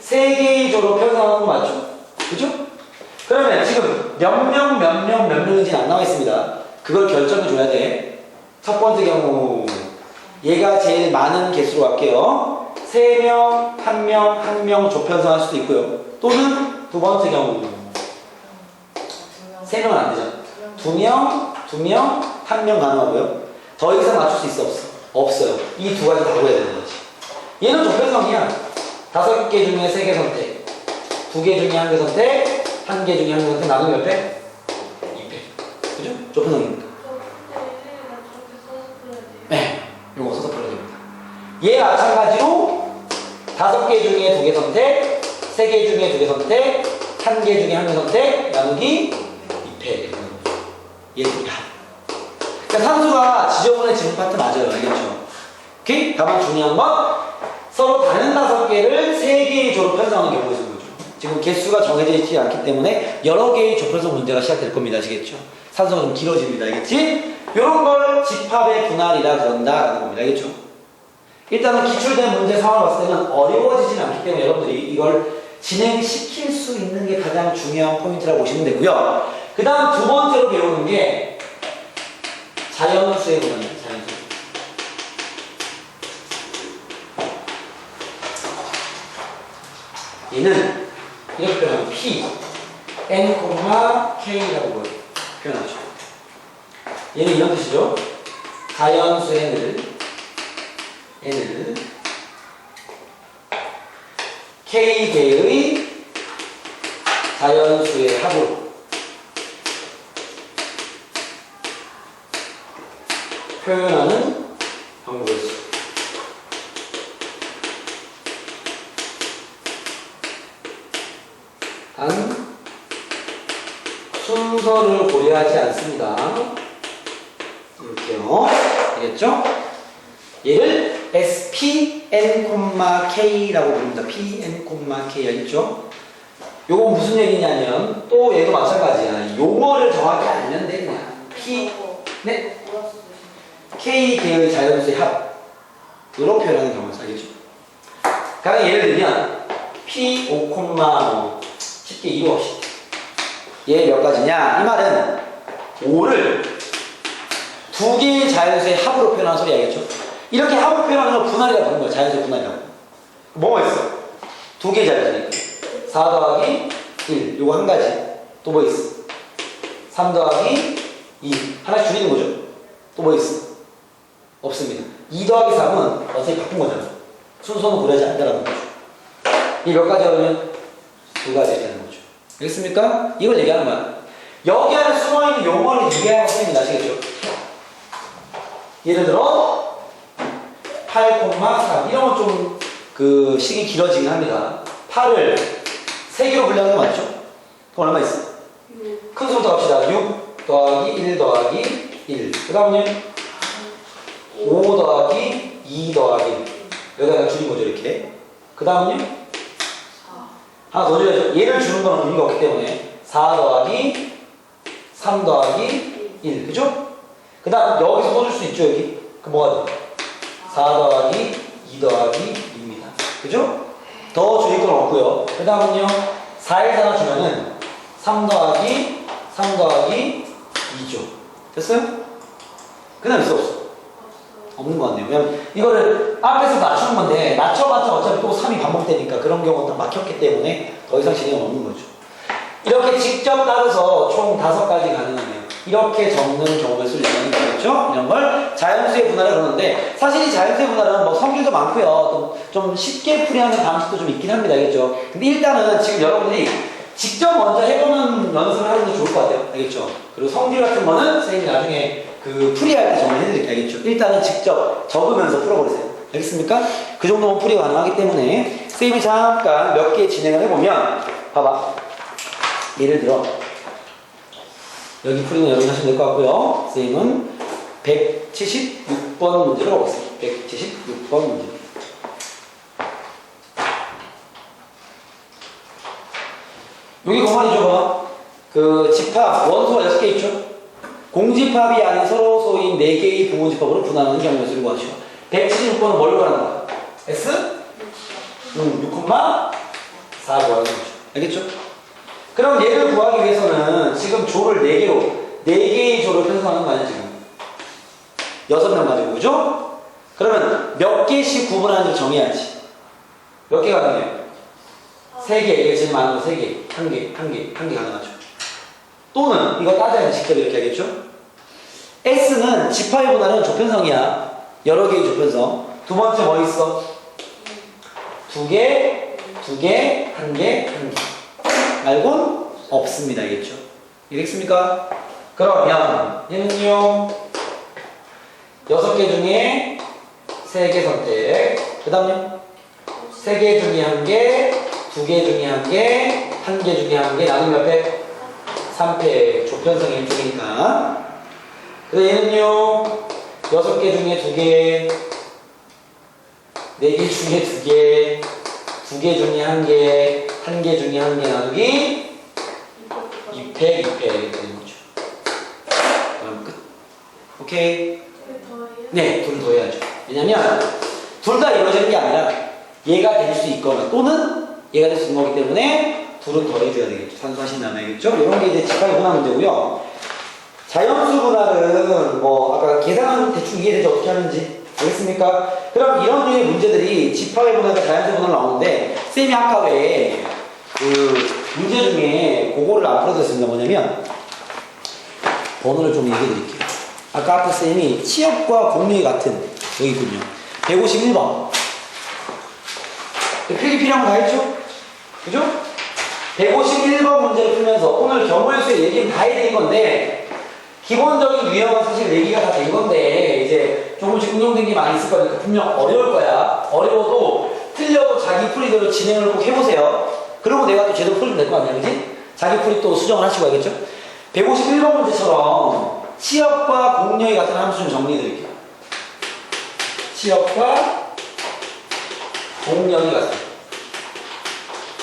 3개의 조로 편성하는 거 맞죠? 그죠? 그러면 지금 몇 명인지는 안 나와 있습니다. 그걸 결정해 줘야 돼. 첫 번째 경우 얘가 제일 많은 개수로 갈게요. 3명, 1명 조편성할 수도 있고요. 또는 두 번째 경우 3명은 안 되죠. 2명, 1명 가능하고요. 더 이상 맞출 수 있어 없어? 없어요. 이 두 가지 다 보여야 되는 거지. 얘는 조편성이야. 5개 중에 3개 선택, 2개 중에 1개 선택, 1개 중에 1개 선택 나누면 몇 배? 2배. 그죠? 조편성입니다. 네, 요거 써서 풀어야 됩니다. 얘 마찬가지로 5개 중에 2개 선택, 3개 중에 2개 선택, 1개 중에 1개 선택, 나누기 2패. 얘 둘이 합. 그러니까 산수가 지저분해지는 파트 맞아요. 알겠죠? 오케이? 다만 중요한 건 서로 다른 5개를 3개의 조로 편성하는 경우가 있는 거죠. 지금 개수가 정해져 있지 않기 때문에 여러 개의 조편성 문제가 시작될 겁니다. 아시겠죠? 산수가 좀 길어집니다. 알겠지? 이런 걸 집합의 분할이라 그런다라는 겁니다. 알겠죠? 일단은 기출된 문제 상황을 봤을 때는 어려워지진 않기 때문에 여러분들이 이걸 진행시킬 수 있는 게 가장 중요한 포인트라고 보시면 되고요. 그 다음 두 번째로 배우는 게 자연수의 분할입니다. 자연수. 얘는 이렇게 표현하면 P, N, K라고 표현하죠. 얘는 이런 뜻이죠. 자연수 N을 K개의 자연수의 합으로 표현하는 방법이었어요. 단 순서를 고려하지 않습니다. 이렇게요. 알겠죠? 얘를 SPN,K라고 부릅니다. PN,K 알겠죠? 요건 무슨 얘기냐면 또 얘도 마찬가지야. 용어를 정확히 알면 돼 그냥. 네? K개의 자연수의 합으로 표현하는 경우를 알겠죠? 그러니까 예를 들면 P5, 쉽게 이유 없이 얘 몇 가지냐? 이 말은 5를 2개의 자연수의 합으로 표현하는 소리 알겠죠? 이렇게 합으로 표현하는 걸 분할이라고 부르는 거야. 자연수의 분할이라고. 뭐가 있어? 2개의 자연수니까 4 더하기 1 요거 한 가지. 또 뭐 있어? 3 더하기 2 하나씩 줄이는 거죠. 또 뭐 있어? 없습니다. 2 더하기 3은 어차피 바꾼 거잖아. 순서는 고려하지 않는다는 거죠. 이 몇 가지 하면 2가지 되는 거죠. 알겠습니까? 이걸 얘기하는 거야. 여기 안에 숨어있는 용어를 이해하고 선생님이 아시겠죠? 예를 들어 8,3 이런 건 좀 그 식이 길어지긴 합니다. 8을 3개로 분류하는 거 맞죠? 그럼 얼마 있어? 큰 수부터 갑시다. 6 더하기 1 더하기 1 그 다음은요? 5 더하기 2 더하기 1 여기다가 줄인 거죠 이렇게. 그 다음은요? 하나 더 줄여야죠. 얘를 주는 건 의미가 없기 때문에 4 더하기 3 더하기 1 그죠? 그 다음 여기서 또 줄 수 있죠 여기. 그 뭐가 돼? 4 더하기 2 더하기 2입니다. 그죠? 더 줄일 건 없고요. 그 다음은요 4에서 하나 주면은 3 더하기 2죠. 됐어요? 그 다음 있어 없어? 없는 것 같네요. 왜냐면 이거를 앞에서 낮추는 건데 낮춰봤자 어차피 또 3이 반복되니까 그런 경우는 다 막혔기 때문에 더 이상 진행은 없는 거죠. 이렇게 직접 따라서 총 5가지 가능하네요. 이렇게 적는 경우를 쓸 예정인 거겠죠? 이런 걸 자연수의 분할을 그러는데 사실 이 자연수의 분할은 뭐 성질도 많고요. 또 좀 쉽게 풀이하는 방식도 좀 있긴 합니다. 알겠죠? 근데 일단은 지금 여러분들이 직접 먼저 해보는 연습을 하는 게 좋을 것 같아요. 알겠죠? 그리고 성질 같은 거는 선생님이 나중에 그 풀이할 때 정말 해드릴게요. 알겠죠? 일단은 직접 적으면서 풀어버리세요. 알겠습니까? 그 정도면 풀이 가능하기 때문에 선생님이 잠깐 몇 개 진행을 해보면 봐봐. 예를 들어 여기 풀이는 여러분 하시면 될 것 같고요. 선생님은 176번 문제로 가보겠습니다. 176번 문제. 여기 공간이죠, 봐. 그 집합, 원소가 6개 있죠? 공집합이 아닌 서로 소인 4개의 부분집합으로 분할하는 경우를 쓰는 거죠. 176번은 뭘로 가는 거야? S? 6,4 구하는 거죠. 알겠죠? 그럼 얘를 구하기 위해서는 지금 조를 4개로 4개의 조를 편성하는 거 아니야 지금 6명 가지고 그죠? 그러면 몇 개씩 구분하는지 정해야지 몇 개 가능해요? 3개 이게 제일 많은 거 3개 1개 가능하죠 또는 이거 따져야 직접 이렇게 하겠죠? S는 G8보다는 조편성이야 여러 개의 조편성 두 번째 뭐 있어? 2개 1개 말곤 없습니다 알겠죠? 이해됐습니까? 그러면 얘는요 6개 중에 3개 선택 그 다음요 3개 중에 1개 2개 중에 1개 1개 중에 1개 나누면 몇 팩? 3팩 조편성이 1쪽이니까 그래서 얘는요 6개 중에 2개 4개 중에 2개 2개 중에 1개 1개 중에 1개 나누기 2팩 되는 거죠 그럼 끝 오케이 네, 둘 더해야죠. 왜냐면 둘 다 이루어지는 게 아니라 얘가 될 수 있거나 또는 얘가 될 수 있는 거기 때문에 둘은 더해줘야 되겠죠. 산수하신 다음에 알겠죠? 이런 게 이제 직관의 분할 문제고요. 자연수 분할은 뭐 아까 계산은 대충 이해되죠? 어떻게 하는지 알겠습니까? 그럼 이런 류의 문제들이 집합의 분할과 자연수 분할 나오는데 쌤이 아까 왜 그 문제 중에 그거를 안 풀어줬습니다. 뭐냐면 번호를 좀 얘기해 드릴게요. 아까 앞에 쌤이 취업과 공유의 같은 여기 있군요. 151번. 필기 필요한 거 다 했죠? 그죠? 151번 문제를 풀면서 오늘 경우의 수의 얘기는 다 해야 되는 건데 기본적인 유형은 사실 얘기가 다 된 건데 이제 조금씩 응용된 게 많이 있을 거니까 분명 어려울 거야. 어려워도 틀려도 자기 풀이대로 진행을 꼭 해보세요. 그리고 내가 또 제대로 풀면 될 거 아니야, 그지? 자기 풀이 또 수정을 하시고 알겠죠? 151번 문제처럼 취업과 공유의 같은 함수 좀 정리해 드릴게요. 취업과 공유의 같은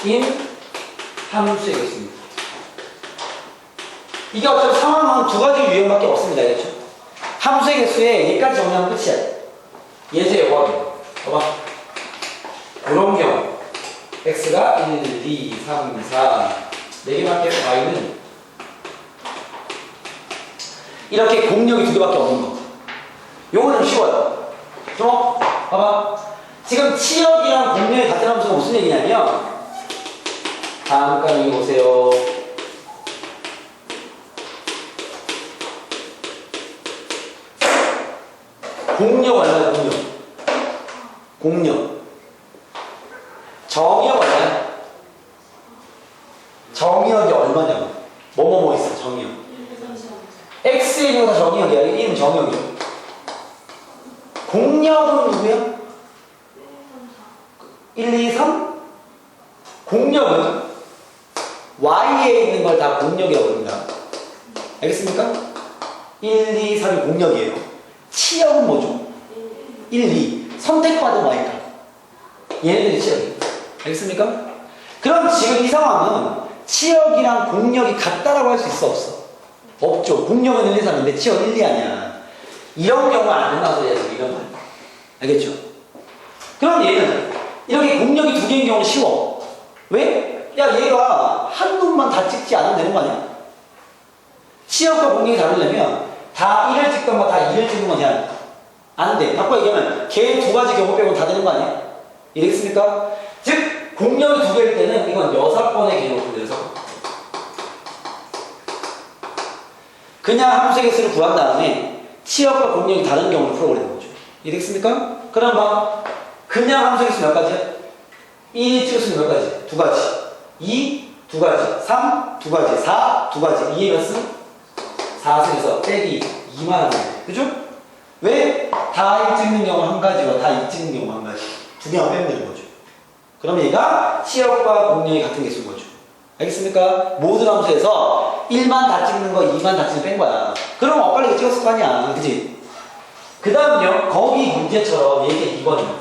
인 함수이겠습니다. 이게 어차피 상황은 두 가지 유형밖에 없습니다. 그렇죠? 함수의 개수에 얘까지 정리하면 끝이야. 예제 요거는 봐봐. 이런 경우 x가 1, 2, 3, 4 4개밖에 y는 이렇게 공력이 2개밖에 없는 거. 요거는 좀 쉬워요. 좀 봐봐. 지금 치역이랑 공력이 같은 함수가 무슨 얘기냐면 잠깐 여기 보세요. 공력 얼마야? 공력. 정의역 얼마야? 정의역이 얼마냐고. 뭐뭐뭐 있어 정의역. X에 있는 거 다 정의역이야. 1은 정의역이야. 공력은 누구야? 1, 2, 3? 공력은 Y에 있는 걸 다 공력이라고 합니다. 알겠습니까? 1, 2, 3이 공력이에요. 치역은 뭐죠? 1, 2. 선택받은 Y가. 얘네들이 치역이에요. 알겠습니까? 그럼 지금 이 상황은 치역이랑 공력이 같다라고 할 수 있어 없어? 없죠. 공력은 1, 2, 3인데 치역 1, 2 아니야. 이런 경우 안 된다는 소리야. 이런 말. 알겠죠? 그럼 얘는 이렇게 공력이 2개인 경우는 쉬워. 왜? 야 얘가 한 놈만 다 찍지 않으면 되는 거 아니야? 치역과 공력이 다르려면 다 1을 찍던가 다 2를 찍는 거냐? 안 돼. 바꿔 얘기하면 걔 2가지 경우 빼고는 다 되는 거 아니야? 이해됐습니까? 즉 공력이 2개일 때는 이건 6번의 개념을 풀어서 그냥 함수의 개수를 구한 다음에 치역과 공력이 다른 경우를 풀어버리는 거죠. 이해됐습니까? 그럼 봐. 그냥 함수의 개수 몇 가지야? 1 찍었으면 몇 가지? 2가지. 2, 2가지. 3, 2가지. 4, 2가지. 2의 몇 수? 4승에서 빼기 2만 하면 돼. 그죠? 왜? 다 1 찍는 경우 1가지와 다 2 찍는 경우 1가지. 2개만 빼면 되는 거죠. 그럼 얘가 치역과 공력이 같은 개수인 거죠. 알겠습니까? 모든 함수에서 1만 다 찍는 거, 2만 다 찍는 뺀 거야. 그럼 엇갈리게 찍었을 거 아니야. 그치? 그 다음요, 거기 문제처럼 얘기 2번이요.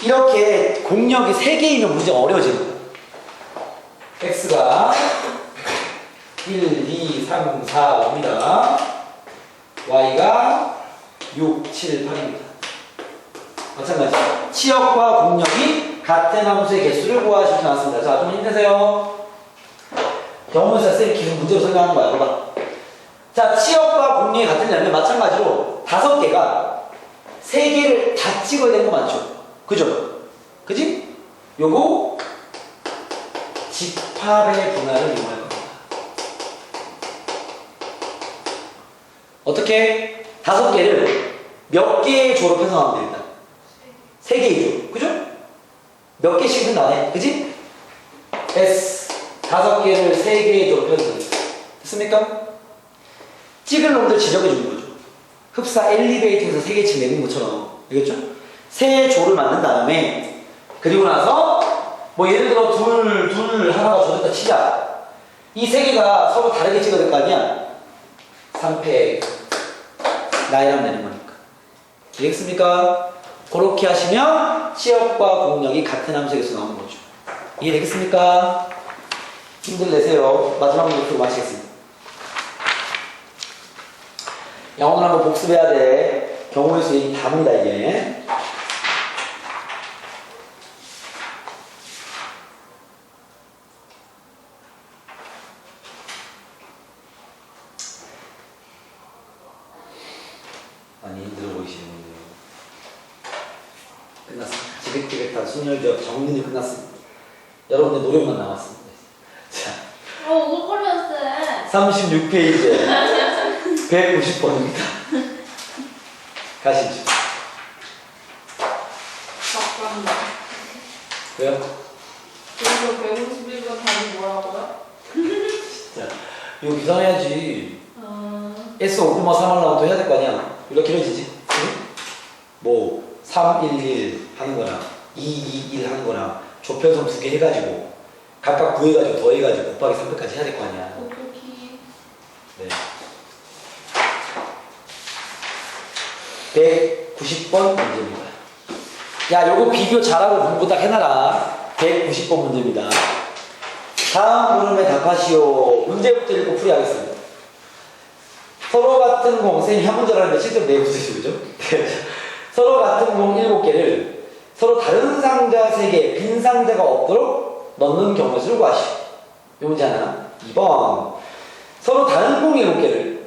이렇게 공력이 3개이면 문제가 어려워지는 거야. x가 1, 2, 3, 4, 5입니다. y가 6, 7, 8입니다. 마찬가지. 치역과 공력이 같은 함수의 개수를 구하시지 않았습니다. 자, 좀 힘내세요. 경우에서 쌤이 계속 문제로 설명하는 거야. 봐봐. 자, 치역과 공략이 같으려면 마찬가지로 5개가 3개를 다 찍어야 되는 거 맞죠? 그죠? 그지? 요거 집합의 분할을 이용할 겁니다. 어떻게? 5개를 몇 개의 조로 편성하면 됩니다. 3개의 조. 그죠? 몇 개씩은 나네. 그지? S 5개를 3개의 조로 편성해. 됐습니까? 찍을 놈들 지정해 주는 거죠. 흡사 엘리베이터에서 3개씩 내는 것처럼. 알겠죠? 3조를 만든 다음에 그리고 나서 뭐 예를 들어 둘 하나가 줬다 치자. 이 3개가 서로 다르게 찍어야 될 거 아니야? 3패 나이랑 내는 거니까. 되겠습니까? 그렇게 하시면 치역과 공력이 같은 함수에서 나오는 거죠. 이해되겠습니까? 힘들 내세요. 마지막 문제 풀고 마치겠습니다. 야, 오늘 한번 복습해야 돼. 경우의 수 얘기 답니다, 이게. 많이 힘들어 보이시는군요. 끝났습니다. 지긋지긋한 순혈적 정리는 끝났습니다. 여러분들 노력만 남았습니다. 자, 오글거렸어. 36페이지에 190번입니다. 가시죠. 잠깐만. 왜요? 그리고 151번 답이 뭐라고요? 진짜. 이거 계산해야지. 어... S 5,3 하려면 또 해야 될 거 아니야? 이렇게 길어지지? 응? 뭐, 3, 1, 1 하는 거나, 2, 2, 1 하는 거나, 조편성 2개 해가지고, 각각 구해가지고, 더해가지고, 곱하기 300까지 해야 될 거 아니야? 오케이. 네. 190번 문제입니다. 야, 요거 비교 잘하고 공부 딱 해놔라. 190번 문제입니다. 다음 물음에 답하시오. 문제부터 읽고 풀이하겠습니다. 서로 같은 공, 선생님이 한 문제를 하는데 실제로 네 문제죠, 그죠? 서로 같은 공 7개를 서로 다른 상자 3개, 빈 상자가 없도록 넣는 경우의 수를 구하시오. 요 문제 하나. 2번. 서로 다른 공 7개를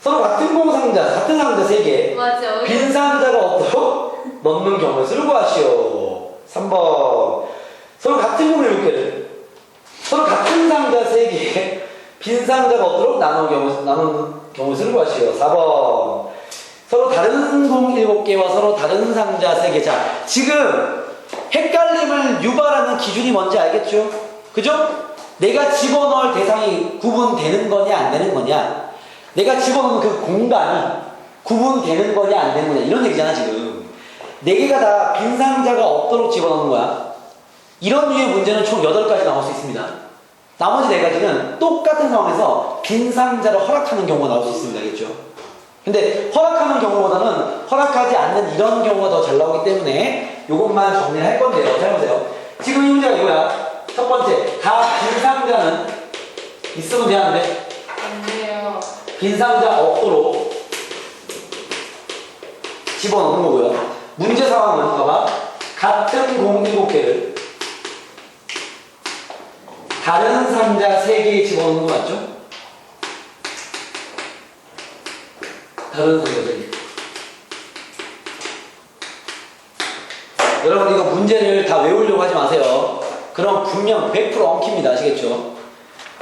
서로 같은 공 상자, 같은 상자 3개, 맞아. 빈 상자가 없도록 넣는 경우의 수를 구하시오. 3번. 서로 같은 공 7개를 서로 같은 상자 3개, 빈 상자가 없도록 나누는 경우의 수를 구하시오. 4번. 서로 다른 공 7개와 서로 다른 상자 3개. 자, 지금 헷갈림을 유발하는 기준이 뭔지 알겠죠? 그죠? 내가 집어넣을 대상이 구분되는 거냐 안 되는 거냐, 내가 집어넣는 그 공간이 구분되는 거냐 안 되는 거냐, 이런 얘기잖아. 지금 4개가 다 빈 상자가 없도록 집어넣는 거야. 이런 류의 문제는 총 8가지 나올 수 있습니다. 나머지 4가지는 똑같은 상황에서 빈 상자를 허락하는 경우가 나올 수 있습니다. 알겠죠? 근데 허락하는 경우보다는 허락하지 않는 이런 경우가 더 잘 나오기 때문에 이것만 정리를 할 건데요. 잘 보세요. 지금 이 문제가 이거야. 첫 번째, 다 빈 상자는 있으면 되는데 안 돼요. 빈 상자 없도록 집어넣는 거고요. 문제 상황은 봐봐. 같은 공 7개를 다른 상자 3개에 집어넣는 거 맞죠? 다른 상자 3개. 여러분 이거 문제를 다 외우려고 하지 마세요. 그럼 분명 100% 엉킵니다. 아시겠죠?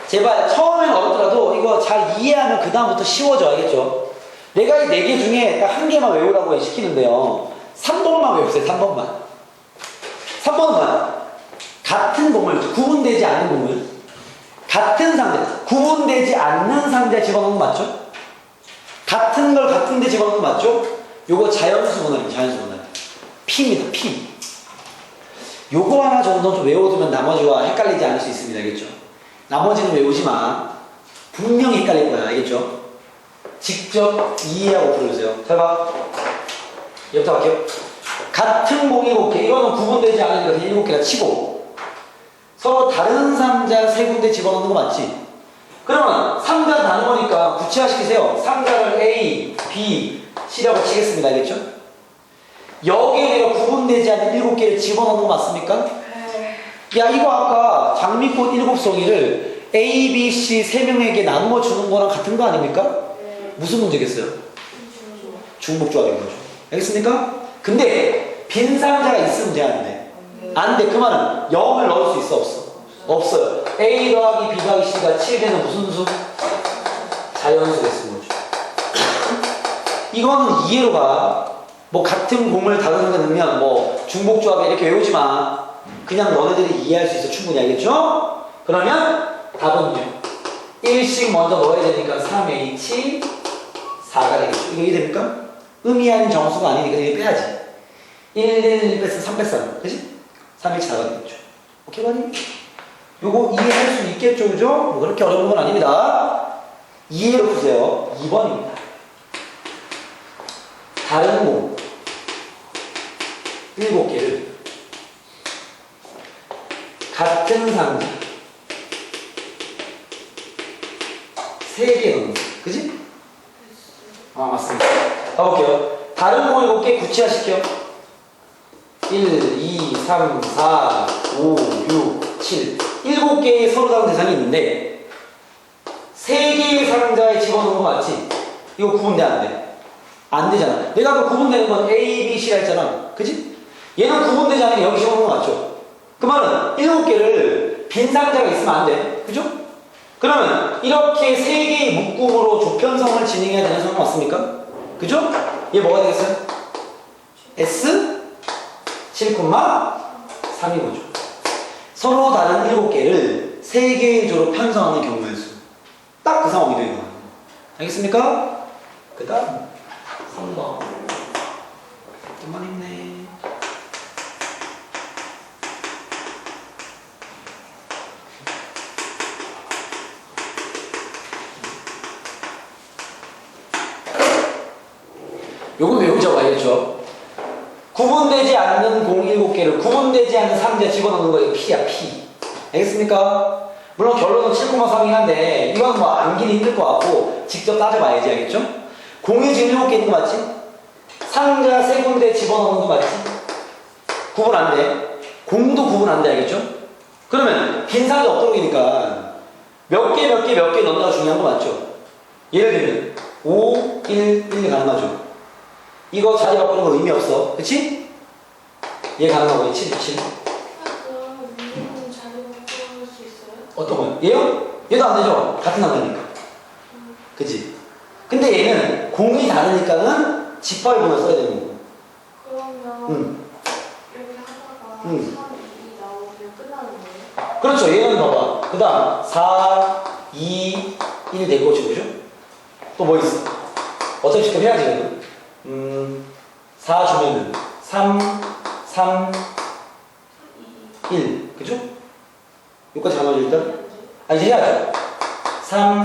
제발 처음엔 어렵더라도 이거 잘 이해하면 그 다음부터 쉬워져. 알겠죠? 내가 이 4개 중에 딱 1개만 외우라고 시키는데요. 3번만 외우세요. 3번만. 3번만. 같은 공을, 구분되지 않는 공을, 같은 상자, 구분되지 않는 상자에 집어넣는 거 맞죠? 같은 걸 같은 데 집어넣는 거 맞죠? 요거 자연수 분할입니다. 자연수 분할. P입니다. P. 요거 하나 정도 좀 외워두면 나머지와 헷갈리지 않을 수 있습니다. 알겠죠? 나머지는 외우지 마. 분명히 헷갈릴 거야. 알겠죠? 직접 이해하고 풀어주세요. 잘 봐. 얘부터 갈게요. 같은 공 7개. 이거는 구분되지 않으니까 그냥 7개라 치고, 서로 다른 상자 3군데 집어넣는 거 맞지? 그러면 상자 다른 거니까 구체화시키세요. 상자를 A, B, C라고 치겠습니다. 알겠죠? 여기에 내가 구분되지 않은 7개를 집어넣는 거 맞습니까? 야, 이거 아까 장미꽃 7송이를 A, B, C 세 명에게 나누어 주는 거랑 같은 거 아닙니까? 네. 무슨 문제겠어요? 중복조합인 거죠. 알겠습니까? 근데 빈 상자가 있으면 돼, 안 돼? 안 돼. 그 말은 0을 넣을 수 있어, 없어? 없어요. A 더하기 B 더하기 C가 7되는 무슨 수? 자연수에 쓰는 거죠. 이거는 이해로 가. 뭐 같은 공을 다른 상자에 넣으면 뭐 중복조합에 이렇게 외우지 마. 그냥 너네들이 이해할 수 있어. 충분히 알겠죠? 그러면 답은요. 1씩 먼저 넣어야 되니까 3H 4가 되겠죠. 이거 이해됩니까? 의미하는 정수가 아니니까 이거 빼야지. 1 뺐으면 3 뺐어. 그치? 3H 4가 되겠죠. 오케이, 맞니? 요거 이해할 수 있겠죠, 그죠? 뭐 그렇게 어려운 건 아닙니다. 이해로 푸세요. 2번입니다. 다른 공 7개를 같은 상자 3개 넣는 거. 그지? 맞습니다. 가볼게요. 다른 공 7개 구체화시켜. 1, 2, 3, 4, 5, 6, 7 7개의 서로 다른 대상이 있는데 3개의 상자에 집어넣는 거 맞지? 이거 구분돼 안 돼? 안 되잖아. 내가 아까 구분되는 건 A, B, C라 했잖아. 그지? 얘는 구분되지 않으니까 여기 집어넣는 거 맞죠? 그 말은 7개를 빈 상자가 있으면 안 돼. 그죠? 그러면 이렇게 3개의 묶음으로 조편성을 진행해야 되는 상황 맞습니까? 그죠? 얘 뭐가 되겠어요? S 7,3이 뭐죠? 서로 다른 7개를 3개의 조로 편성하는 경우의 수. 딱 그 상황이 되는 거예요. 알겠습니까? 그 다음 3번. 좀만 있네. 요건 외우자고 알겠죠? 구분되지 않는 공 7개를 구분되지 않는 상자에 집어넣는 거예요. P야, P. 알겠습니까? 물론 결론은 7,3이긴 한데 이건 뭐 암기는 힘들 것 같고 직접 따져봐야지. 알겠죠? 공이 지금 7개 있는 거 맞지? 상자 3군데 집어넣는 거 맞지? 구분 안 돼. 공도 구분 안 돼. 알겠죠? 그러면 빈 상자 없도록이니까 몇 개 넣는다가 중요한 거 맞죠? 예를 들면 5, 1, 1 가능하죠? 이거 자리 바꾸는 거 의미 없어. 그치? 얘 가능하고 7, 7. 그럼 위에는 자리 바꿀 수 있어요? 어떤 거요? 얘요? 얘도 안 되죠? 같은 남자니까. 그치? 근데 얘는 공이 다르니까는 집합을 써야 되는 거고. 그러면 이렇게 하다가 3, 2 나오면 끝나는 거예요? 그렇죠. 얘는 봐봐. 그 다음 4, 2, 1 되고 그죠? 또 뭐 있어? 어차피 직접 해야지 그래도. 4 주면은 3, 3, 1 그죠? 여기까지 가능하죠 일단? 이제 해야죠. 3,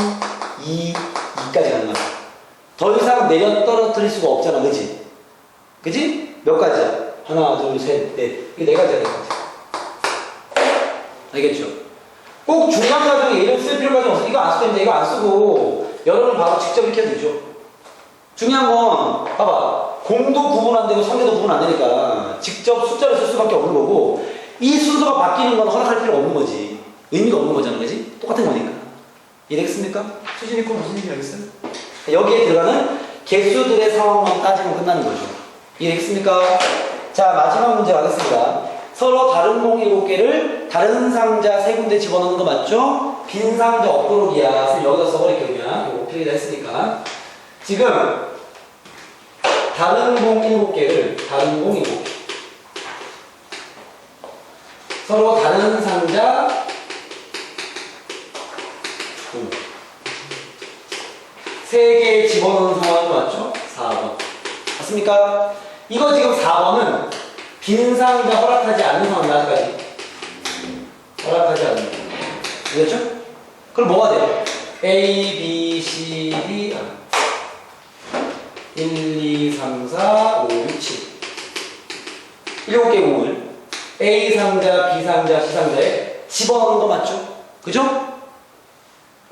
2, 2까지 가능하죠. 더 이상 내려 떨어뜨릴 수가 없잖아. 그치? 그치? 몇 가지야? 하나, 둘, 셋, 넷. 이게 4가지야, 4가지. 알겠죠? 꼭 중간 과정에 얘를 쓸 필요까지 없어. 이거 안 쓰면 됩니다. 이거 안 쓰고 여러분 바로 직접 이렇게 해도 되죠. 중요한 건 봐봐. 공도 구분 안 되고 상대도 구분 안 되니까 직접 숫자를 쓸 수밖에 없는 거고 이 순서가 바뀌는 건 허락할 필요가 없는 거지. 의미가 없는 거잖아. 그지? 똑같은 거니까. 이해되겠습니까? 수진 있고 무슨 얘기 알겠어요? 여기에 들어가는 개수들의 상황만 따지면 끝나는 거죠. 이해되겠습니까? 자, 마지막 문제 가겠습니다. 서로 다른 공 7개를 다른 상자 3군데 집어넣는 거 맞죠? 빈 상자 없도록이야. 그럼 여기다 써버릴게요. 그냥. 이거 필기다 했으니까. 지금 다른 공 7개를 다른 공 7개 서로 다른 상자 3개 집어넣는 상황이 맞죠? 4번 맞습니까? 이거 지금 4번은 빈 상자 허락하지 않는 상황이야. 아직까지 허락하지 않는 상황. 알겠죠? 그럼 뭐가 돼요? A, B, C, D 1, 2, 3, 4, 5, 6, 7 7개 공을 A 상자, B 상자, C 상자에 집어넣는 거 맞죠? 그죠?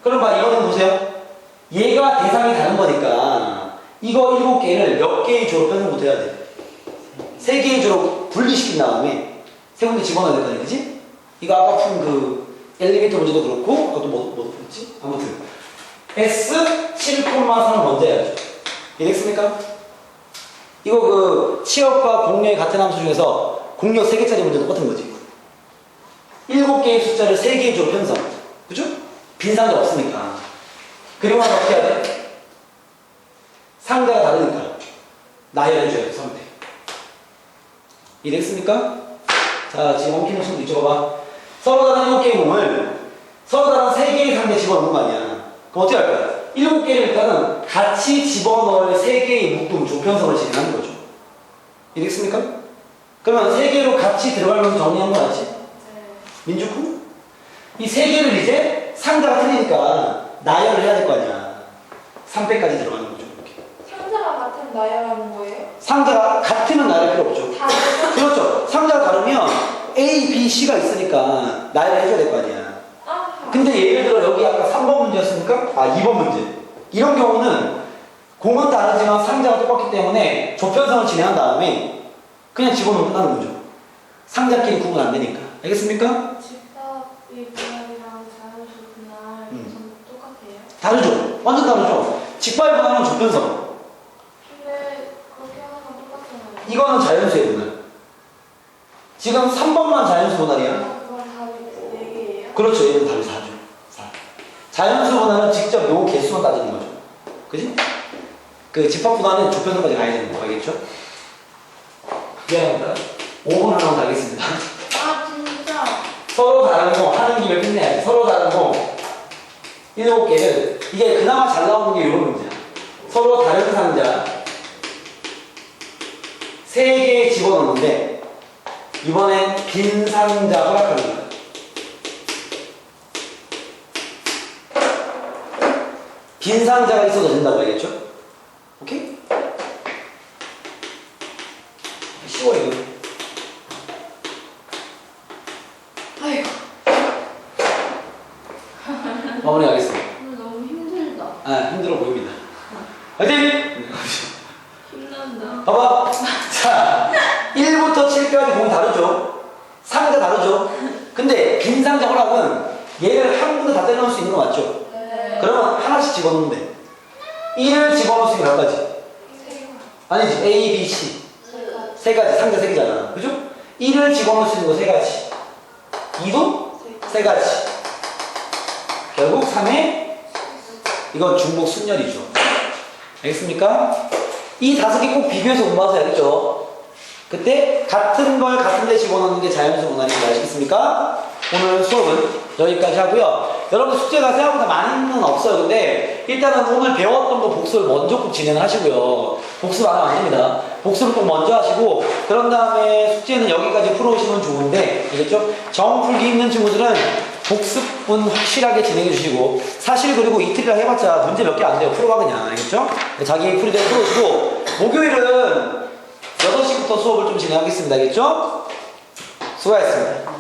그럼 봐, 이거는 보세요. 얘가 대상이 다른 거니까 이거 7개를 몇 개의 조로 편성 못해야 돼. 3개의 조로 분리시킨 다음에 3군데 집어넣어야 될 거 아니야, 그지? 이거 아까 푼 그 엘리베이터 문제도 그렇고 아까 뭐 있지? 아무튼 S 7,3을 먼저 해야죠. 이해됐습니까? 이거 그 취업과 공력의 같은 함수 중에서 공력 3개짜리 문제 똑같은 거지. 7개의 숫자를 3개의 조 편성. 그죠? 빈 상자 없으니까. 그리고 나서 어떻게 해야 돼? 상자가 다르니까 나열해줘야 돼, 선택. 이해됐습니까? 자, 지금 엉키는 친구도 이쪽 봐봐. 서로 다른 7개의 몸을 서로 다른 3개의 상자에 집어넣는 거 아니야. 그럼 어떻게 할 거야? 7개를 일단은 같이 집어넣을 3개의 묶음 조편성을 진행하는 거죠. 이해됐습니까? 그러면 3개로 같이 들어가면서 정리한 거 맞지? 민주쿠? 이 3개를 이제 상자가 틀리니까 나열을 해야 될 거 아니야. 3패까지 들어가는 거죠. 이렇게. 상자가 같은 나열하는 거예요? 상자가 같으면 나열할 필요 없죠. 다르죠? 그렇죠. 상자가 다르면 A, B, C가 있으니까 나열을 해줘야 될 거 아니야. 아, 근데 예를 들어 여기 아까 3번 문제였으니까 2번 문제. 이런 경우는 공은 다르지만 상자가 똑같기 때문에 조편성을 진행한 다음에 그냥 집어넣으면 끝나는 거죠. 상자끼리 구분 안 되니까. 알겠습니까? 집합이 분할이랑 자연수 분할 전부 똑같아요? 다르죠. 완전 다르죠. 직발 분할은 조편성. 근데 그렇게 하는 건 똑같잖아요. 이거는 자연수의 분할. 지금 3번만 자연수 분할이야. 그건 답이 4개예요? 그렇죠. 얘는 답이 4죠. 4. 자연수 분할은 직접 요 개수만 따지는 거죠. 그지? 그 집합 분할은 조편성까지 가야 되는 거 알겠죠? 미안합니다. 5분 하나만 가겠습니다. 아, 진짜? 서로 다른 거 하는 김에 끝내야지. 서로 다른 거 7개를 이게 그나마 잘 나오는 게 이런 문제야. 서로 다른 상자 3개 집어넣는데 이번엔 빈 상자 허락합니다. 빈 상자가 있어도 된다고 알겠죠? 오케이? 쉬워요. 이거. 아이고, 마무리하겠습니다. 오늘 너무 힘들다. 아, 힘들어 보입니다. 화이팅! 힘난다. 봐봐. 자, 1부터 7까지 공이 다르죠? 상자 다르죠? 근데 빈 상자 허락은 얘를 한 군데 다 때려넣을 수 있는 거 맞죠? 네. 그러면 하나씩 집어넣으면 돼. 1을 집어넣을 수 있는 몇 가지? 아니지. A, B, C. 3가지. 상자 3개잖아. 그죠? 1을 집어넣을 수 있는 거 3가지. 2도 3가지. 결국 3에 이건 중복 순열이죠. 알겠습니까? 이 5개 꼭 비교해서 공부하셔야 알겠죠? 그때 같은 걸 같은 데 집어넣는 게 자연수 분할인지 아시겠습니까? 오늘 수업은 여기까지 하고요. 여러분 숙제가 생각보다 많이는 없어요. 근데 일단은 오늘 배웠던 거 복습을 먼저 꼭 진행하시고요. 복습 안 하면 안 됩니다. 복습을 꼭 먼저 하시고 그런 다음에 숙제는 여기까지 풀어오시면 좋은데 알겠죠? 정 풀기 힘든 친구들은 복습은 확실하게 진행해 주시고 사실 그리고 이틀이라 해봤자 문제 몇 개 안 돼요. 풀어봐 그냥 알겠죠? 자기 풀이대로 풀어주고 목요일은 6시부터 수업을 좀 진행하겠습니다. 알겠죠? 수고하셨습니다.